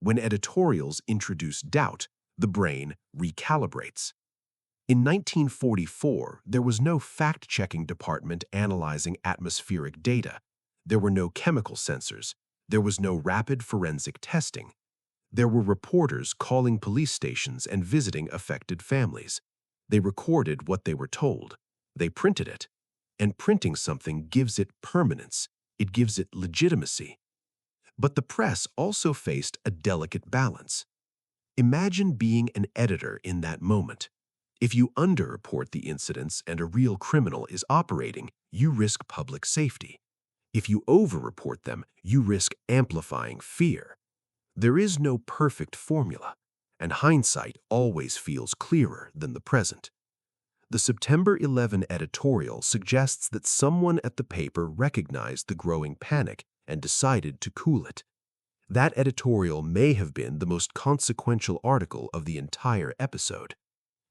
When editorials introduce doubt, the brain recalibrates. In 1944, there was no fact-checking department analyzing atmospheric data. There were no chemical sensors. There was no rapid forensic testing. There were reporters calling police stations and visiting affected families. They recorded what they were told. They printed it. And printing something gives it permanence. It gives it legitimacy. But the press also faced a delicate balance. Imagine being an editor in that moment. If you underreport the incidents and a real criminal is operating, you risk public safety. If you overreport them, you risk amplifying fear. There is no perfect formula, and hindsight always feels clearer than the present. The September 11 editorial suggests that someone at the paper recognized the growing panic and decided to cool it. That editorial may have been the most consequential article of the entire episode.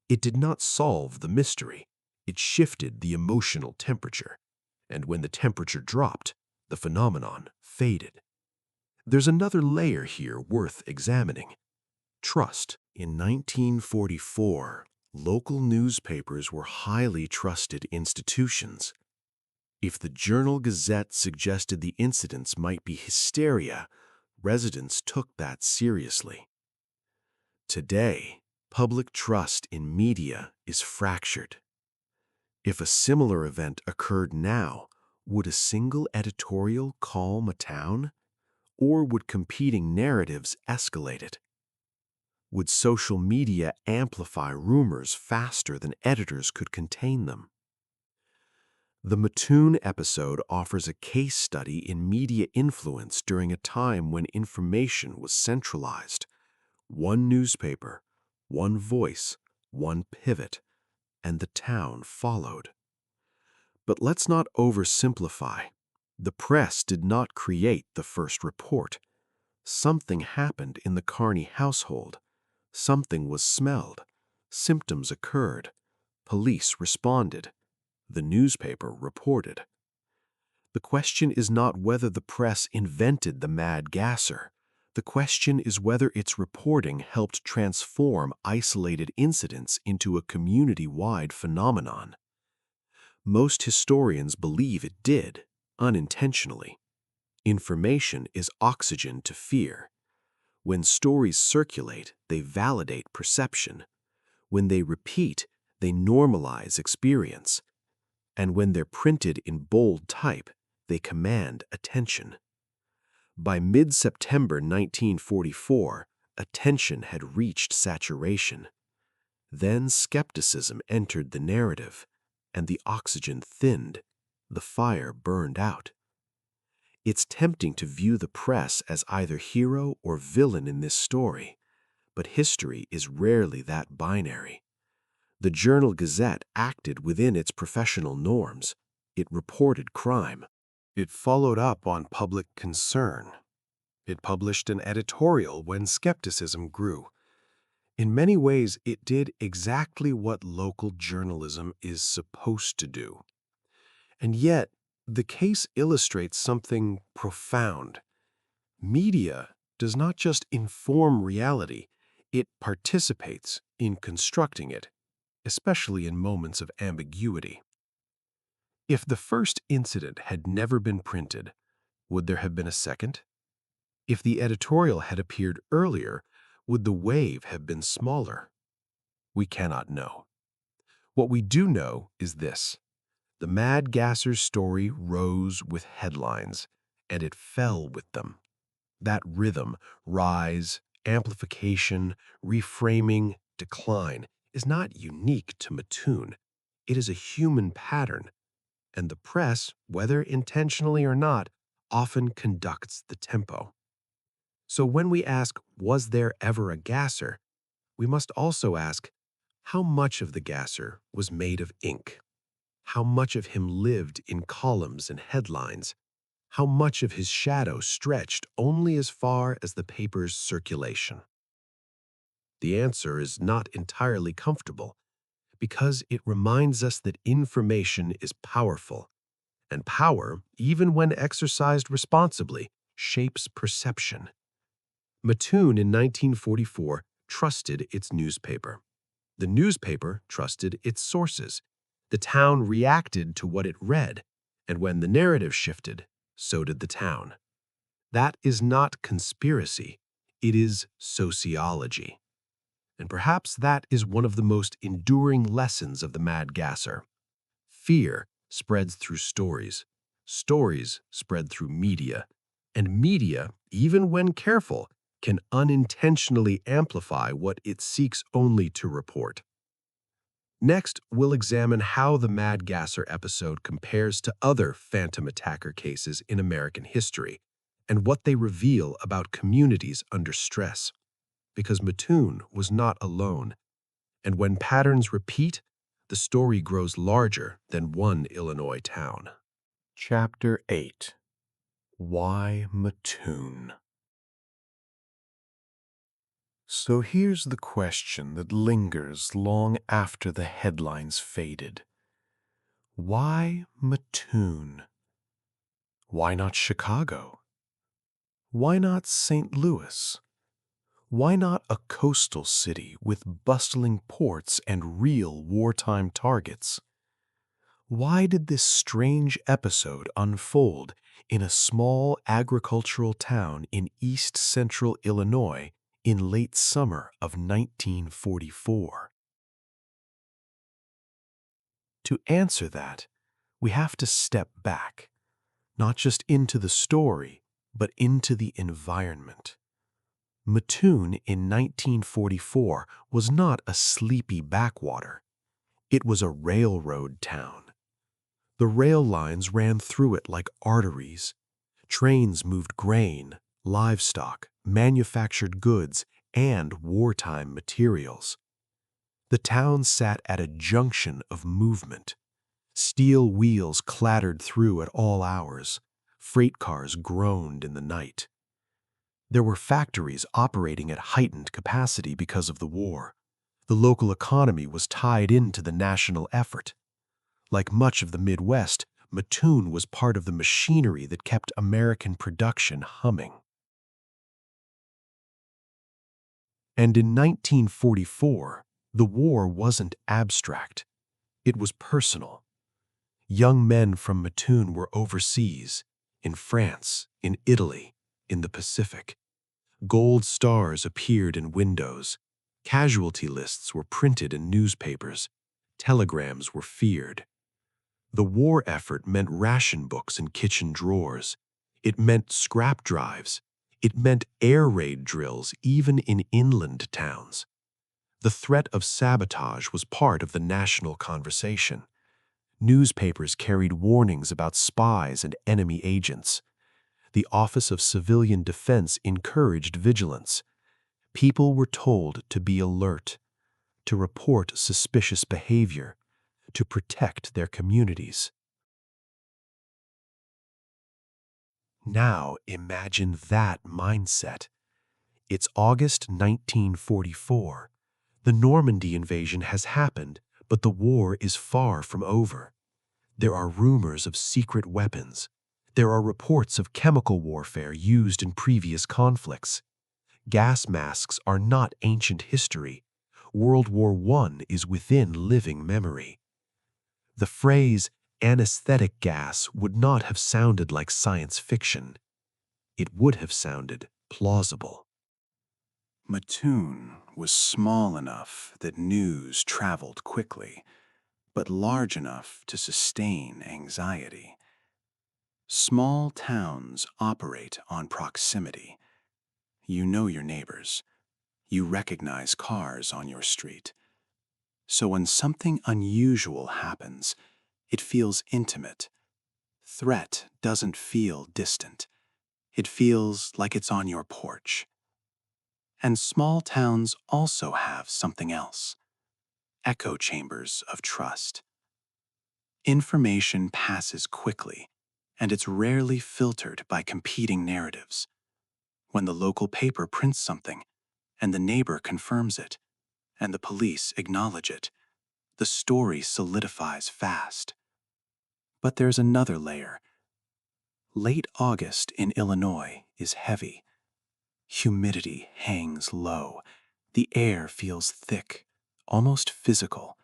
It did not solve the mystery. It shifted the emotional temperature. And when the temperature dropped, the phenomenon faded. There's another layer here worth examining: trust. In 1944, local newspapers were highly trusted institutions. If the Journal-Gazette suggested the incidents might be hysteria, residents took that seriously. Today, public trust in media is fractured. If a similar event occurred now, would a single editorial calm a town? Or would competing narratives escalate it? Would social media amplify rumors faster than editors could contain them? The Mattoon episode offers a case study in media influence during a time when information was centralized. One newspaper, one voice, one pivot, and the town followed. But let's not oversimplify. The press did not create the first report. Something happened in the Carney household. Something was smelled. Symptoms occurred. Police responded. The newspaper reported. The question is not whether the press invented the Mad Gasser. The question is whether its reporting helped transform isolated incidents into a community-wide phenomenon. Most historians believe it did, unintentionally. Information is oxygen to fear. When stories circulate, they validate perception. When they repeat, they normalize experience. And when they're printed in bold type, they command attention. By mid-September 1944, attention had reached saturation. Then skepticism entered the narrative, and the oxygen thinned. The fire burned out. It's tempting to view the press as either hero or villain in this story, but history is rarely that binary. The Journal-Gazette acted within its professional norms. It reported crime. It followed up on public concern. It published an editorial when skepticism grew. In many ways, it did exactly what local journalism is supposed to do. And yet, the case illustrates something profound. Media does not just inform reality, it participates in constructing it, especially in moments of ambiguity. If the first incident had never been printed, would there have been a second? If the editorial had appeared earlier, would the wave have been smaller? We cannot know. What we do know is this: the Mad Gasser's story rose with headlines, and it fell with them. That rhythm, rise, amplification, reframing, decline, is not unique to Mattoon. It is a human pattern, and the press, whether intentionally or not, often conducts the tempo. So when we ask, was there ever a Gasser, we must also ask, How much of the Gasser was made of ink? How much of him lived in columns and headlines? How much of his shadow stretched only as far as the paper's circulation? The answer is not entirely comfortable, because it reminds us that information is powerful, and power, even when exercised responsibly, shapes perception. Mattoon in 1944 trusted its newspaper. The newspaper trusted its sources. The town reacted to what it read, and when the narrative shifted, so did the town. That is not conspiracy, it is sociology. And perhaps that is one of the most enduring lessons of the Mad Gasser. Fear spreads through stories. Stories spread through media. And media, even when careful, can unintentionally amplify what it seeks only to report. Next, we'll examine how the Mad Gasser episode compares to other phantom attacker cases in American history and what they reveal about communities under stress. Because Mattoon was not alone, and when patterns repeat, the story grows larger than one Illinois town. Chapter 8. Why Mattoon? So here's the question that lingers long after the headlines faded. Why Mattoon? Why not Chicago? Why not St. Louis? Why not a coastal city with bustling ports and real wartime targets? Why did this strange episode unfold in a small agricultural town in east-central Illinois in late summer of 1944? To answer that, we have to step back, not just into the story, but into the environment. Mattoon in 1944 was not a sleepy backwater. It was a railroad town. The rail lines ran through it like arteries. Trains moved grain, livestock, manufactured goods, and wartime materials. The town sat at a junction of movement. Steel wheels clattered through at all hours. Freight cars groaned in the night. There were factories operating at heightened capacity because of the war. The local economy was tied into the national effort. Like much of the Midwest, Mattoon was part of the machinery that kept American production humming. And in 1944, the war wasn't abstract. It was personal. Young men from Mattoon were overseas, in France, in Italy, in the Pacific. Gold stars appeared in windows. Casualty lists were printed in newspapers. Telegrams were feared. The war effort meant ration books and kitchen drawers. It meant scrap drives. It meant air raid drills even in inland towns. The threat of sabotage was part of the national conversation. Newspapers carried warnings about spies and enemy agents. The Office of Civilian Defense encouraged vigilance. People were told to be alert, to report suspicious behavior, to protect their communities. Now imagine that mindset. It's August 1944. The Normandy invasion has happened, but the war is far from over. There are rumors of secret weapons. There are reports of chemical warfare used in previous conflicts. Gas masks are not ancient history. World War I is within living memory. The phrase anesthetic gas would not have sounded like science fiction. It would have sounded plausible. Mattoon was small enough that news traveled quickly, but large enough to sustain anxiety. Small towns operate on proximity. You know your neighbors. You recognize cars on your street. So when something unusual happens, it feels intimate. Threat doesn't feel distant. It feels like it's on your porch. And small towns also have something else. echo chambers of trust. Information passes quickly, and it's rarely filtered by competing narratives. When the local paper prints something, and the neighbor confirms it, and the police acknowledge it, the story solidifies fast. But there's another layer. Late August in Illinois is heavy. Humidity hangs low. The air feels thick, almost physical.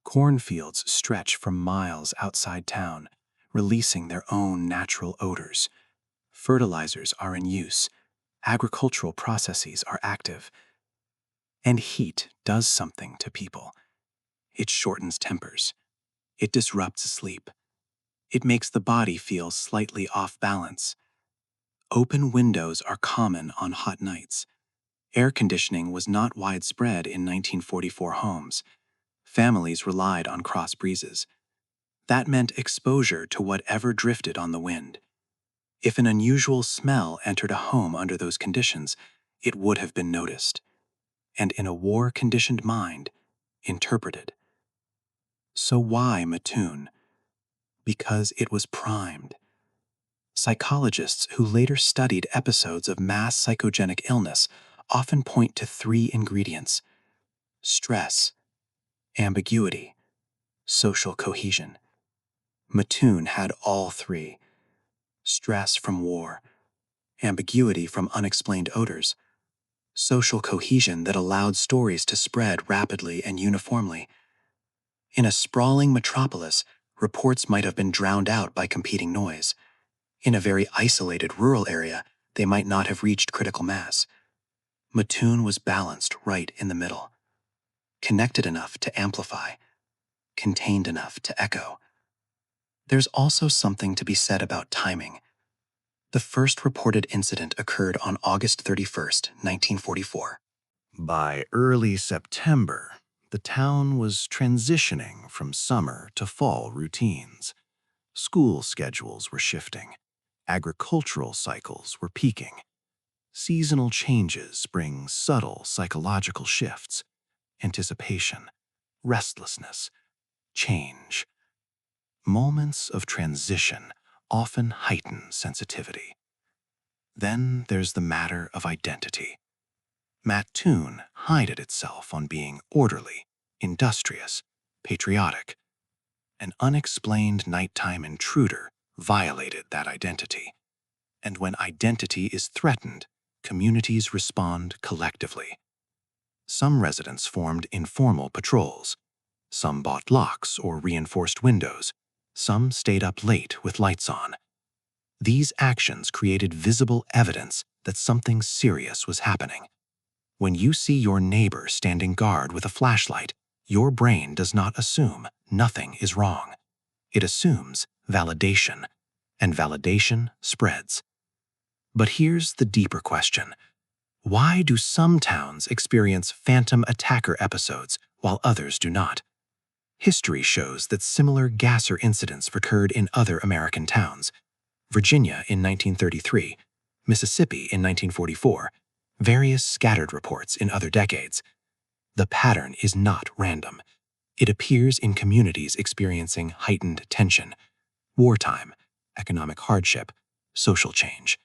Cornfields stretch for miles outside town, releasing their own natural odors. Fertilizers are in use. Agricultural processes are active. And heat does something to people. It shortens tempers. It disrupts sleep. It makes the body feel slightly off balance. Open windows are common on hot nights. Air conditioning was not widespread in 1944 homes. Families relied on cross breezes. That meant exposure to whatever drifted on the wind. If an unusual smell entered a home under those conditions, it would have been noticed, and in a war-conditioned mind, interpreted. So why Mattoon? Because it was primed. Psychologists who later studied episodes of mass psychogenic illness often point to three ingredients: stress, ambiguity, social cohesion. Mattoon had all three: stress from war, ambiguity from unexplained odors, social cohesion that allowed stories to spread rapidly and uniformly. In a sprawling metropolis, reports might have been drowned out by competing noise. In a very isolated rural area, they might not have reached critical mass. Mattoon was balanced right in the middle, connected enough to amplify, contained enough to echo. There's also something to be said about timing. The first reported incident occurred on August 31st, 1944. By early September, the town was transitioning from summer to fall routines. School schedules were shifting. Agricultural cycles were peaking. Seasonal changes bring subtle psychological shifts: anticipation, restlessness, change. Moments of transition often heighten sensitivity. Then there's the matter of identity. Mattoon prided itself on being orderly, industrious, patriotic. An unexplained nighttime intruder violated that identity. And when identity is threatened, communities respond collectively. Some residents formed informal patrols. Some bought locks or reinforced windows. Some stayed up late with lights on. These actions created visible evidence that something serious was happening. When you see your neighbor standing guard with a flashlight, your brain does not assume nothing is wrong. It assumes validation, and validation spreads. But here's the deeper question. Why do some towns experience phantom attacker episodes while others do not? History shows that similar Gasser incidents recurred in other American towns. Virginia in 1933, Mississippi in 1944, various scattered reports in other decades. The pattern is not random. It appears in communities experiencing heightened tension, wartime, economic hardship, social change.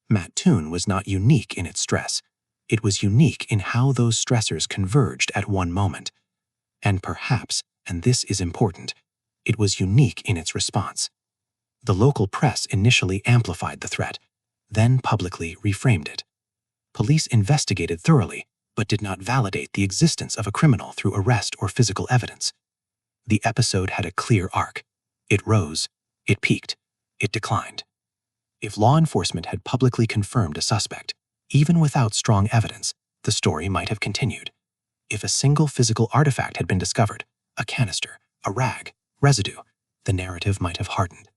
Mattoon was not unique in its stress. It was unique in how those stressors converged at one moment. And perhaps, and this is important, it was unique in its response. The local press initially amplified the threat, then publicly reframed it. Police investigated thoroughly, but did not validate the existence of a criminal through arrest or physical evidence. The episode had a clear arc. It rose, it peaked, it declined. If law enforcement had publicly confirmed a suspect, even without strong evidence, the story might have continued. If a single physical artifact had been discovered, a canister, a rag, residue, the narrative might have hardened.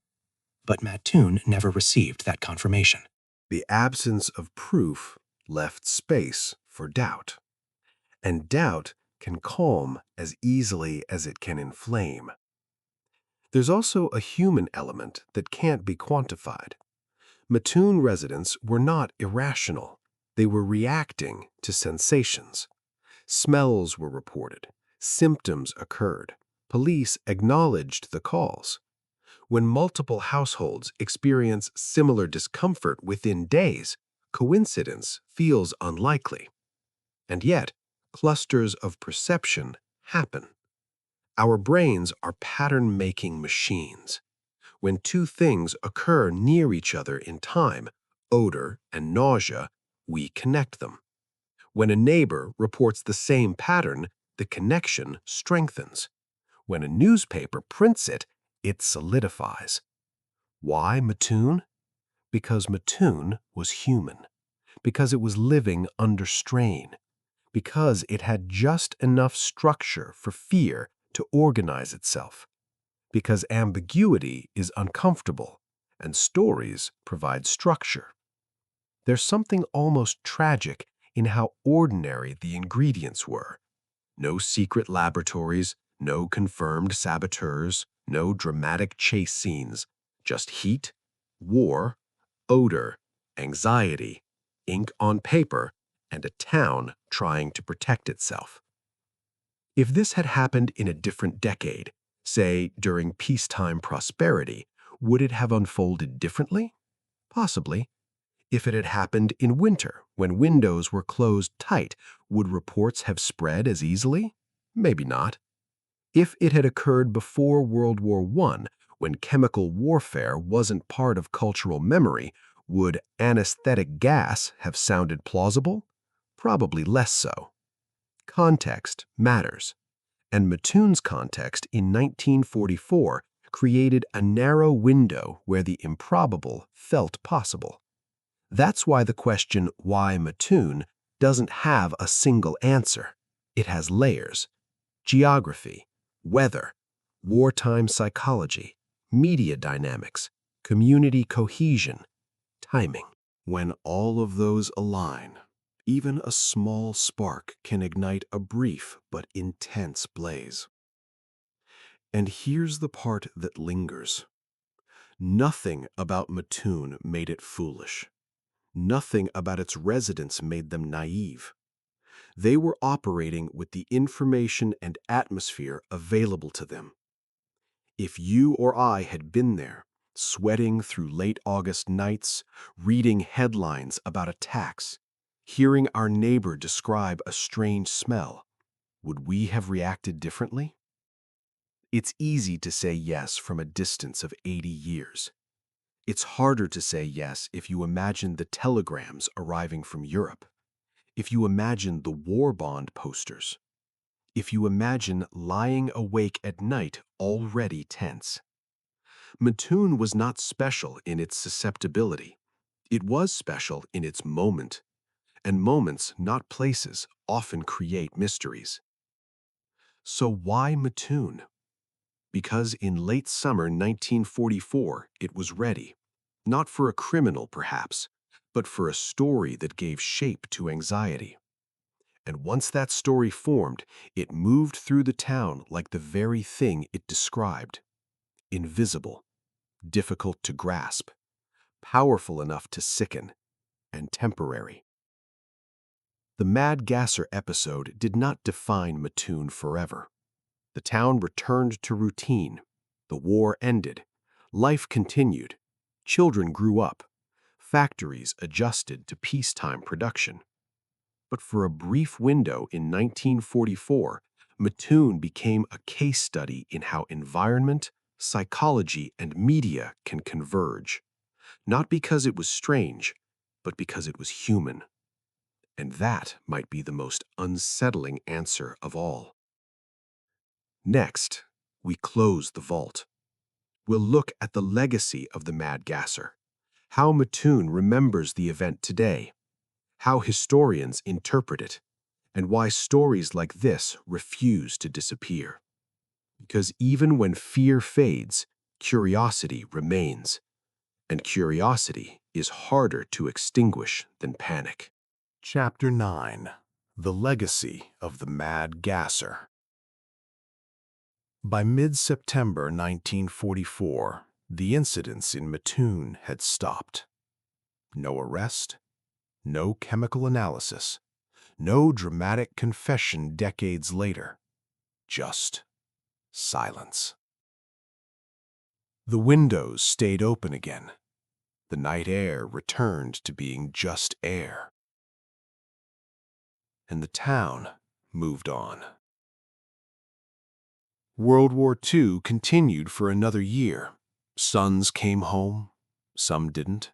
But Mattoon never received that confirmation. The absence of proof left space for doubt. And doubt can calm as easily as it can inflame. There's also a human element that can't be quantified. Mattoon residents were not irrational. They were reacting to sensations. Smells were reported. Symptoms occurred. Police acknowledged the calls. When multiple households experience similar discomfort within days, coincidence feels unlikely. And yet, clusters of perception happen. Our brains are pattern-making machines. When two things occur near each other in time, odor and nausea, we connect them. When a neighbor reports the same pattern, the connection strengthens. When a newspaper prints it, it solidifies. Why Mattoon? Because Mattoon was human. Because it was living under strain. Because it had just enough structure for fear to organize itself. Because ambiguity is uncomfortable and stories provide structure. There's something almost tragic in how ordinary the ingredients were. No secret laboratories, no confirmed saboteurs, no dramatic chase scenes, just heat, war, odor, anxiety, ink on paper, and a town trying to protect itself. If this had happened in a different decade, say during peacetime prosperity, would it have unfolded differently? Possibly. If it had happened in winter, when windows were closed tight, would reports have spread as easily? Maybe not. If it had occurred before World War I, when chemical warfare wasn't part of cultural memory, would anesthetic gas have sounded plausible? Probably less so. Context matters. And Mattoon's context in 1944 created a narrow window where the improbable felt possible. That's why the question, why Mattoon, doesn't have a single answer. It has layers: geography, weather, wartime psychology, media dynamics, community cohesion, timing. When all of those align, even a small spark can ignite a brief but intense blaze. And here's the part that lingers. Nothing about Mattoon made it foolish. Nothing about its residents made them naive. They were operating with the information and atmosphere available to them. If you or I had been there, sweating through late August nights, reading headlines about attacks, hearing our neighbor describe a strange smell, would we have reacted differently? It's easy to say yes from a distance of 80 years. It's harder to say yes if you imagine the telegrams arriving from Europe, if you imagine the war bond posters, if you imagine lying awake at night already tense. Mattoon was not special in its susceptibility. It was special in its moment, and moments, not places, often create mysteries. So why Mattoon? Because in late summer 1944 it was ready, not for a criminal perhaps, but for a story that gave shape to anxiety. And once that story formed, it moved through the town like the very thing it described: invisible, difficult to grasp, powerful enough to sicken, and temporary. The Mad Gasser episode did not define Mattoon forever. The town returned to routine. The war ended. Life continued. Children grew up. Factories adjusted to peacetime production. But for a brief window in 1944, Mattoon became a case study in how environment, psychology, and media can converge. Not because it was strange, but because it was human. And that might be the most unsettling answer of all. Next, we close the vault. We'll look at the legacy of the Mad Gasser, how Mattoon remembers the event today, how historians interpret it, and why stories like this refuse to disappear. Because even when fear fades, curiosity remains, and curiosity is harder to extinguish than panic. Chapter 9: The Legacy of the Mad Gasser. By mid-September 1944, the incidents in Mattoon had stopped. No arrest, no chemical analysis, no dramatic confession decades later. just silence. The windows stayed open again. The night air returned to being just air. And the town moved on. World War II continued for another year. Sons came home, some didn't.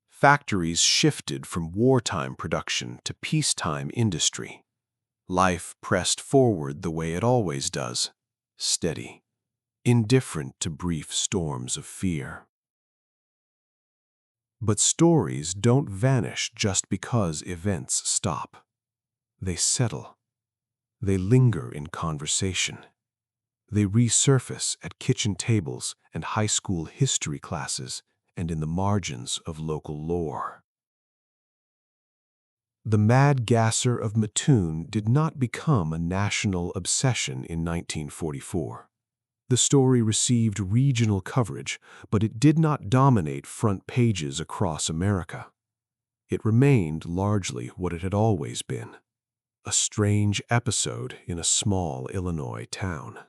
Factories shifted from wartime production to peacetime industry. Life pressed forward the way it always does, steady, indifferent to brief storms of fear. But stories don't vanish just because events stop. They settle. They linger in conversation. They resurface at kitchen tables and high school history classes and in the margins of local lore. The Mad Gasser of Mattoon did not become a national obsession in 1944. The story received regional coverage, but it did not dominate front pages across America. It remained largely what it had always been, a strange episode in a small Illinois town.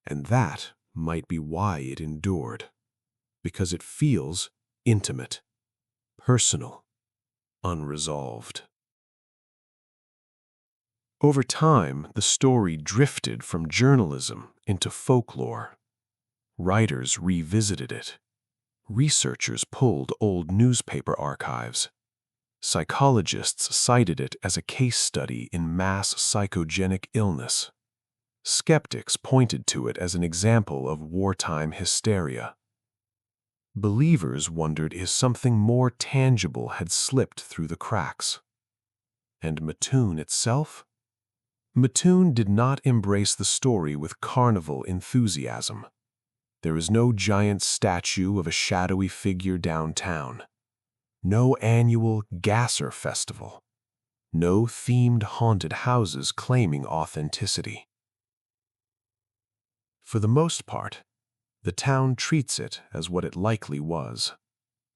And that might be why it endured, because it feels intimate, personal, unresolved. Over time, the story drifted from journalism into folklore. Writers revisited it. Researchers pulled old newspaper archives. Psychologists cited it as a case study in mass psychogenic illness. Skeptics pointed to it as an example of wartime hysteria. Believers wondered if something more tangible had slipped through the cracks. And Mattoon itself? Mattoon did not embrace the story with carnival enthusiasm. There is no giant statue of a shadowy figure downtown. No annual Gasser festival. No themed haunted houses claiming authenticity. For the most part, the town treats it as what it likely was,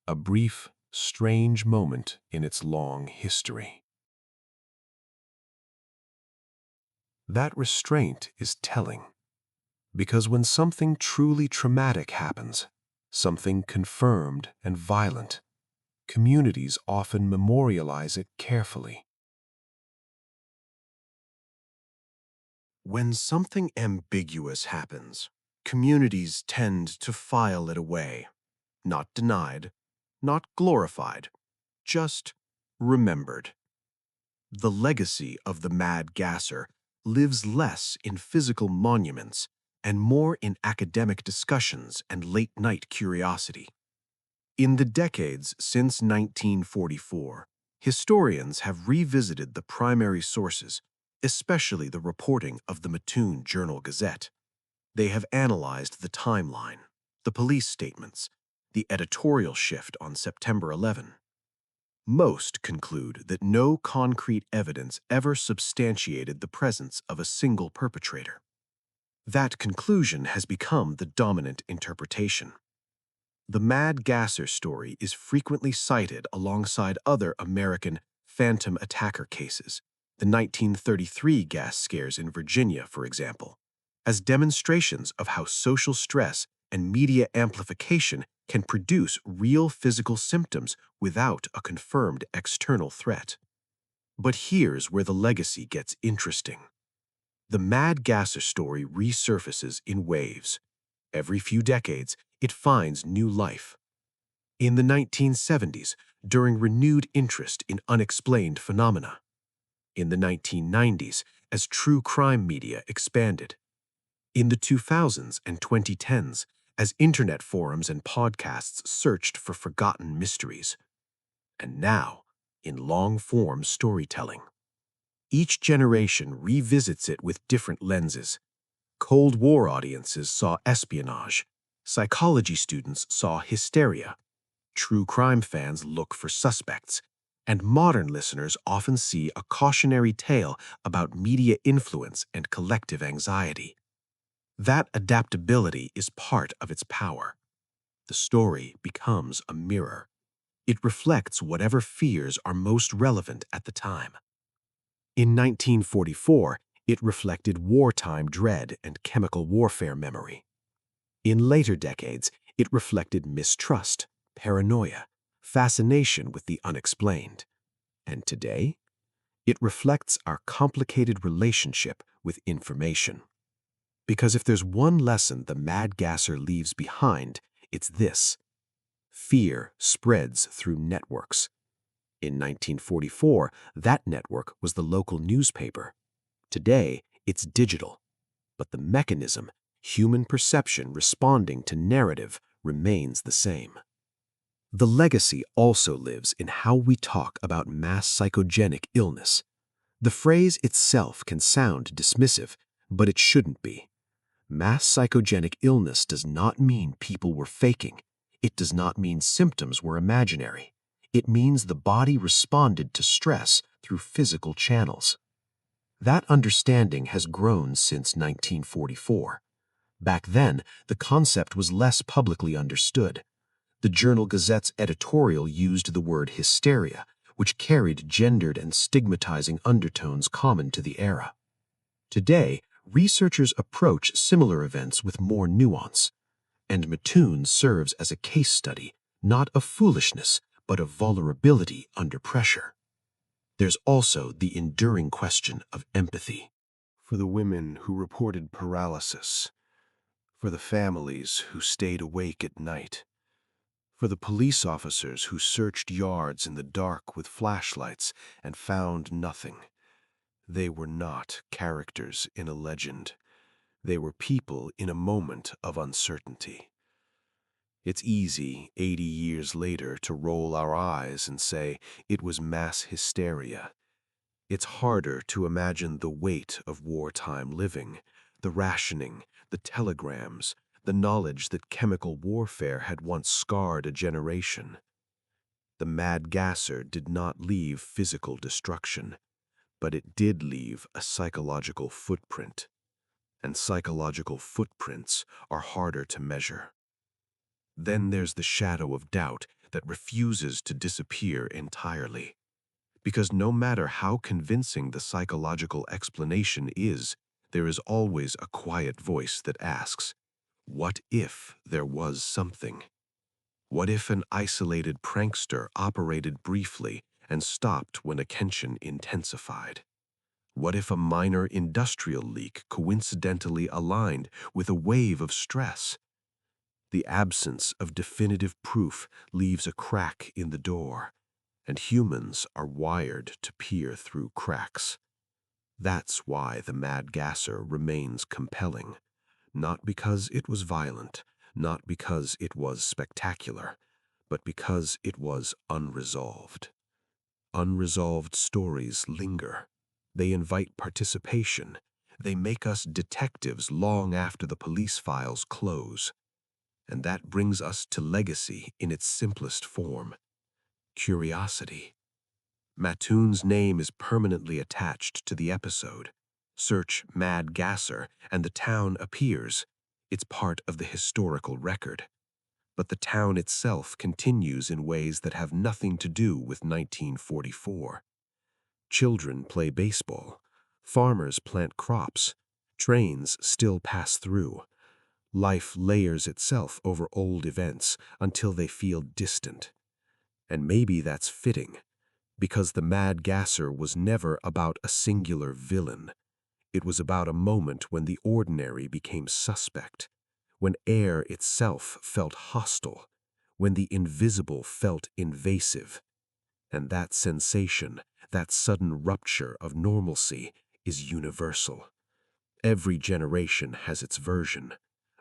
a brief, strange moment in its long history. That restraint is telling, because when something truly traumatic happens, something confirmed and violent, communities often memorialize it carefully. When something ambiguous happens, communities tend to file it away, not denied, not glorified, just remembered. The legacy of the Mad Gasser lives less in physical monuments and more in academic discussions and late-night curiosity. In the decades since 1944, historians have revisited the primary sources, especially the reporting of the Mattoon Journal-Gazette. They have analyzed the timeline, the police statements, the editorial shift on September 11. Most conclude that no concrete evidence ever substantiated the presence of a single perpetrator. That conclusion has become the dominant interpretation. The Mad Gasser story is frequently cited alongside other American phantom attacker cases, the 1933 gas scares in Virginia, for example, as demonstrations of how social stress and media amplification can produce real physical symptoms without a confirmed external threat. But here's where the legacy gets interesting. The Mad Gasser story resurfaces in waves. Every few decades, it finds new life. In the 1970s, during renewed interest in unexplained phenomena. In the 1990s, as true crime media expanded. In the 2000s and 2010s, as internet forums and podcasts searched for forgotten mysteries. And now, in long-form storytelling. Each generation revisits it with different lenses. Cold War audiences saw espionage. Psychology students saw hysteria. True crime fans look for suspects. And modern listeners often see a cautionary tale about media influence and collective anxiety. That adaptability is part of its power. The story becomes a mirror. It reflects whatever fears are most relevant at the time. In 1944, It reflected wartime dread and chemical warfare memory. In later decades, it reflected mistrust, paranoia, fascination with the unexplained. And today, it reflects our complicated relationship with information. Because if there's one lesson the Mad Gasser leaves behind, it's this: fear spreads through networks. In 1944, that network was the local newspaper. Today, it's digital. But the mechanism, human perception responding to narrative, remains the same. The legacy also lives in how we talk about mass psychogenic illness. The phrase itself can sound dismissive, but it shouldn't be. Mass psychogenic illness does not mean people were faking. It does not mean symptoms were imaginary. It means the body responded to stress through physical channels. That understanding has grown since 1944. Back then, the concept was less publicly understood. The Journal Gazette's editorial used the word hysteria, which carried gendered and stigmatizing undertones common to the era. Today, researchers approach similar events with more nuance, and Mattoon serves as a case study, not of foolishness, but of vulnerability under pressure. There's also the enduring question of empathy. For the women who reported paralysis, for the families who stayed awake at night, for the police officers who searched yards in the dark with flashlights and found nothing. They were not characters in a legend. They were people in a moment of uncertainty. It's easy, 80 years later, to roll our eyes and say it was mass hysteria. It's harder to imagine the weight of wartime living, the rationing, the telegrams, the knowledge that chemical warfare had once scarred a generation. The Mad Gasser did not leave physical destruction, but it did leave a psychological footprint. And psychological footprints are harder to measure. Then there's the shadow of doubt that refuses to disappear entirely. Because no matter how convincing the psychological explanation is, there is always a quiet voice that asks, what if there was something? What if an isolated prankster operated briefly and stopped when a tension intensified? What if a minor industrial leak coincidentally aligned with a wave of stress? The absence of definitive proof leaves a crack in the door, and humans are wired to peer through cracks. That's why the Mad Gasser remains compelling, not because it was violent, not because it was spectacular, but because it was unresolved. Unresolved stories linger. They invite participation. They make us detectives long after the police files close. And that brings us to legacy in its simplest form: curiosity. Mattoon's name is permanently attached to the episode. Search Mad Gasser and the town appears. It's part of the historical record. But the town itself continues in ways that have nothing to do with 1944. Children play baseball. Farmers plant crops. Trains still pass through. Life layers itself over old events until they feel distant. And maybe that's fitting, because the Mad Gasser was never about a singular villain. It was about a moment when the ordinary became suspect, when air itself felt hostile, when the invisible felt invasive. And that sensation, that sudden rupture of normalcy, is universal. Every generation has its version: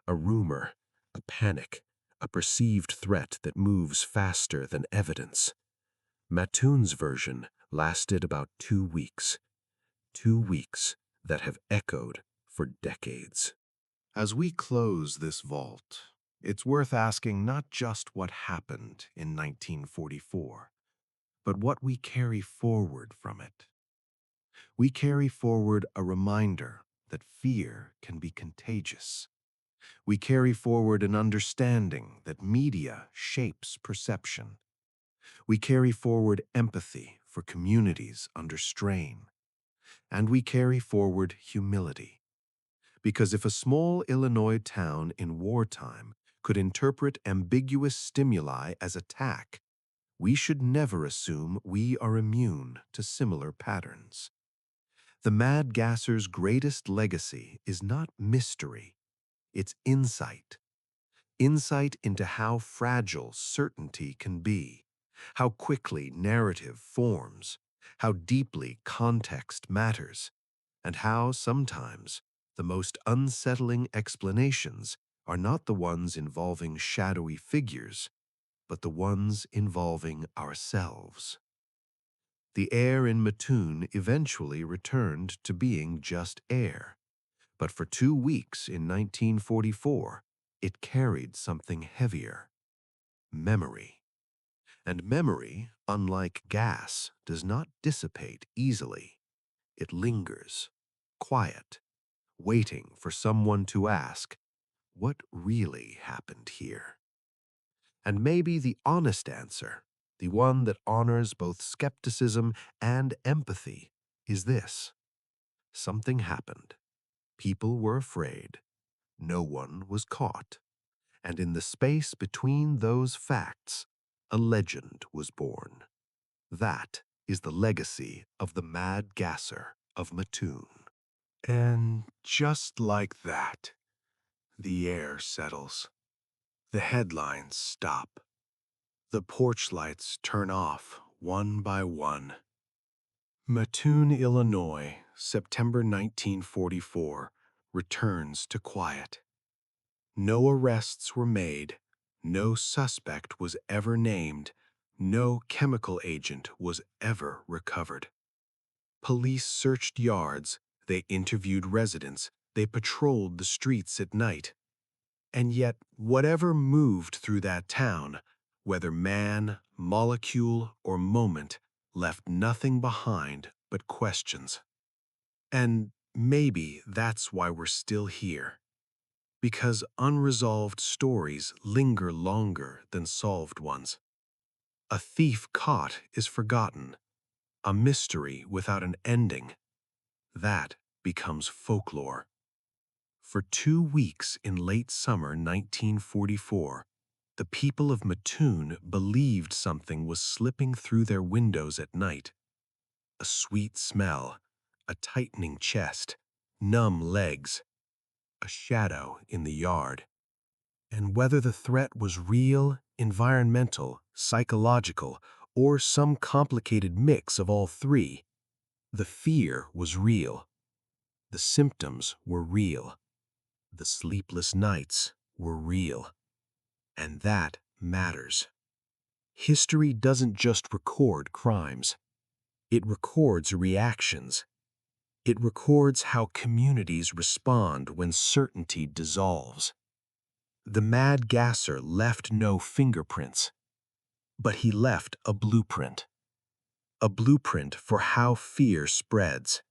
a rumor, a panic, a perceived threat that moves faster than evidence. Mattoon's version lasted about 2 weeks. 2 weeks that have echoed for decades. As we close this vault, it's worth asking not just what happened in 1944, but what we carry forward from it. We carry forward a reminder that fear can be contagious. We carry forward an understanding that media shapes perception. We carry forward empathy for communities under strain. And we carry forward humility. Because if a small Illinois town in wartime could interpret ambiguous stimuli as attack, we should never assume we are immune to similar patterns. The Mad Gasser's greatest legacy is not mystery, it's insight. Insight into how fragile certainty can be, how quickly narrative forms, how deeply context matters, and how sometimes the most unsettling explanations are not the ones involving shadowy figures, but the ones involving ourselves. The air in Mattoon eventually returned to being just air, but for 2 weeks in 1944, it carried something heavier: memory. And memory, unlike gas, does not dissipate easily. It lingers, quiet, waiting for someone to ask, what really happened here? And maybe the honest answer, the one that honors both skepticism and empathy, is this: something happened. People were afraid. No one was caught. And in the space between those facts, a legend was born. That is the legacy of the Mad Gasser of Mattoon. And just like that, the air settles. The headlines stop. The porch lights turn off one by one. Mattoon, Illinois, September 1944, returns to quiet. No arrests were made, no suspect was ever named, no chemical agent was ever recovered. Police searched yards, they interviewed residents, they patrolled the streets at night. And yet, whatever moved through that town, whether man, molecule, or moment, left nothing behind but questions. And maybe that's why we're still here. Because unresolved stories linger longer than solved ones. A thief caught is forgotten. A mystery without an ending, that becomes folklore. For 2 weeks in late summer 1944, the people of Mattoon believed something was slipping through their windows at night. A sweet smell, a tightening chest, numb legs, a shadow in the yard. And whether the threat was real, environmental, psychological, or some complicated mix of all three, the fear was real. The symptoms were real. The sleepless nights were real. And that matters. History doesn't just record crimes. It records reactions. It records how communities respond when certainty dissolves. The Mad Gasser left no fingerprints, but he left a blueprint for how fear spreads,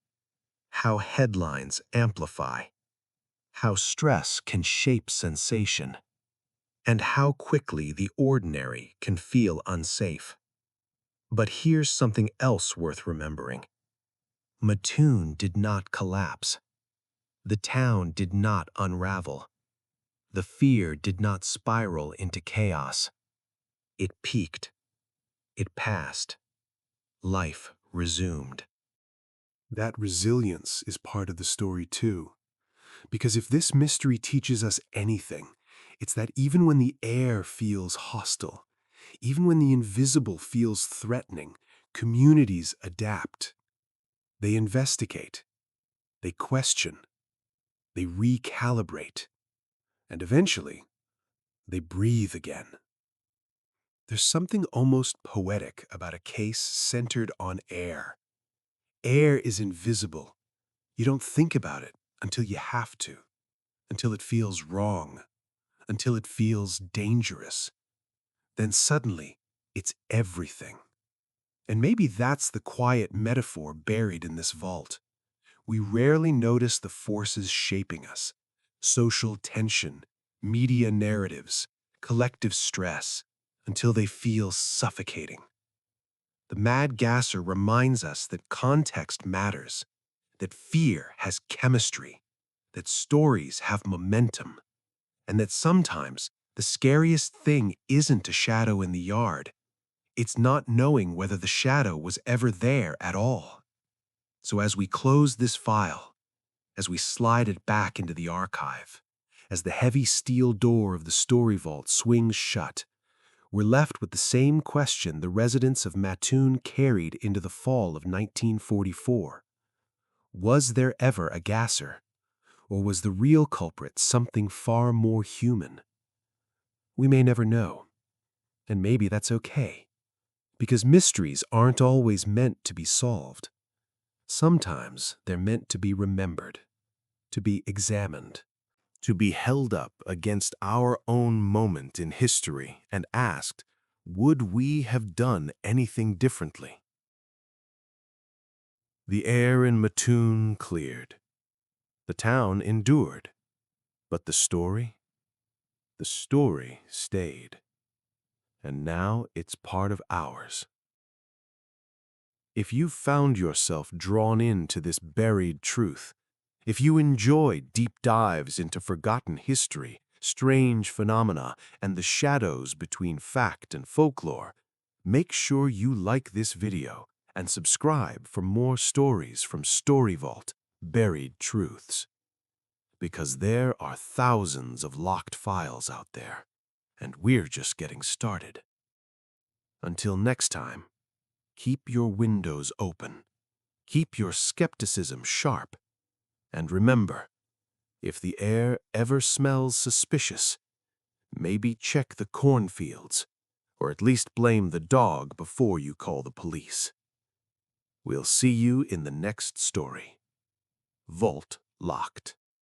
how headlines amplify, how stress can shape sensation, and how quickly the ordinary can feel unsafe. But here's something else worth remembering. Mattoon did not collapse. The town did not unravel. The fear did not spiral into chaos. It peaked. It passed. Life resumed. That resilience is part of the story too. Because if this mystery teaches us anything, it's that even when the air feels hostile, even when the invisible feels threatening, communities adapt. They investigate. They question. They recalibrate. And eventually, they breathe again. There's something almost poetic about a case centered on air. Air is invisible. You don't think about it until you have to, until it feels wrong, until it feels dangerous. Then suddenly, it's everything. And maybe that's the quiet metaphor buried in this vault. We rarely notice the forces shaping us: social tension, media narratives, collective stress, until they feel suffocating. The Mad Gasser reminds us that context matters, that fear has chemistry, that stories have momentum, and that sometimes the scariest thing isn't a shadow in the yard. It's not knowing whether the shadow was ever there at all. So as we close this file, as we slide it back into the archive, as the heavy steel door of the story vault swings shut, we're left with the same question the residents of Mattoon carried into the fall of 1944. Was there ever a gasser, or was the real culprit something far more human? We may never know, and maybe that's okay, because mysteries aren't always meant to be solved. Sometimes they're meant to be remembered, to be examined, To be held up against our own moment in history and asked, would we have done anything differently? The air in Mattoon cleared. The town endured. But the story stayed. And now it's part of ours. If you've found yourself drawn into this buried truth, if you enjoy deep dives into forgotten history, strange phenomena, and the shadows between fact and folklore, make sure you like this video and subscribe for more stories from Story Vault, Buried Truths. Because there are thousands of locked files out there, and we're just getting started. Until next time, keep your windows open, keep your skepticism sharp, and remember, if the air ever smells suspicious, maybe check the cornfields, or at least blame the dog before you call the police. We'll see you in the next story. Vault locked.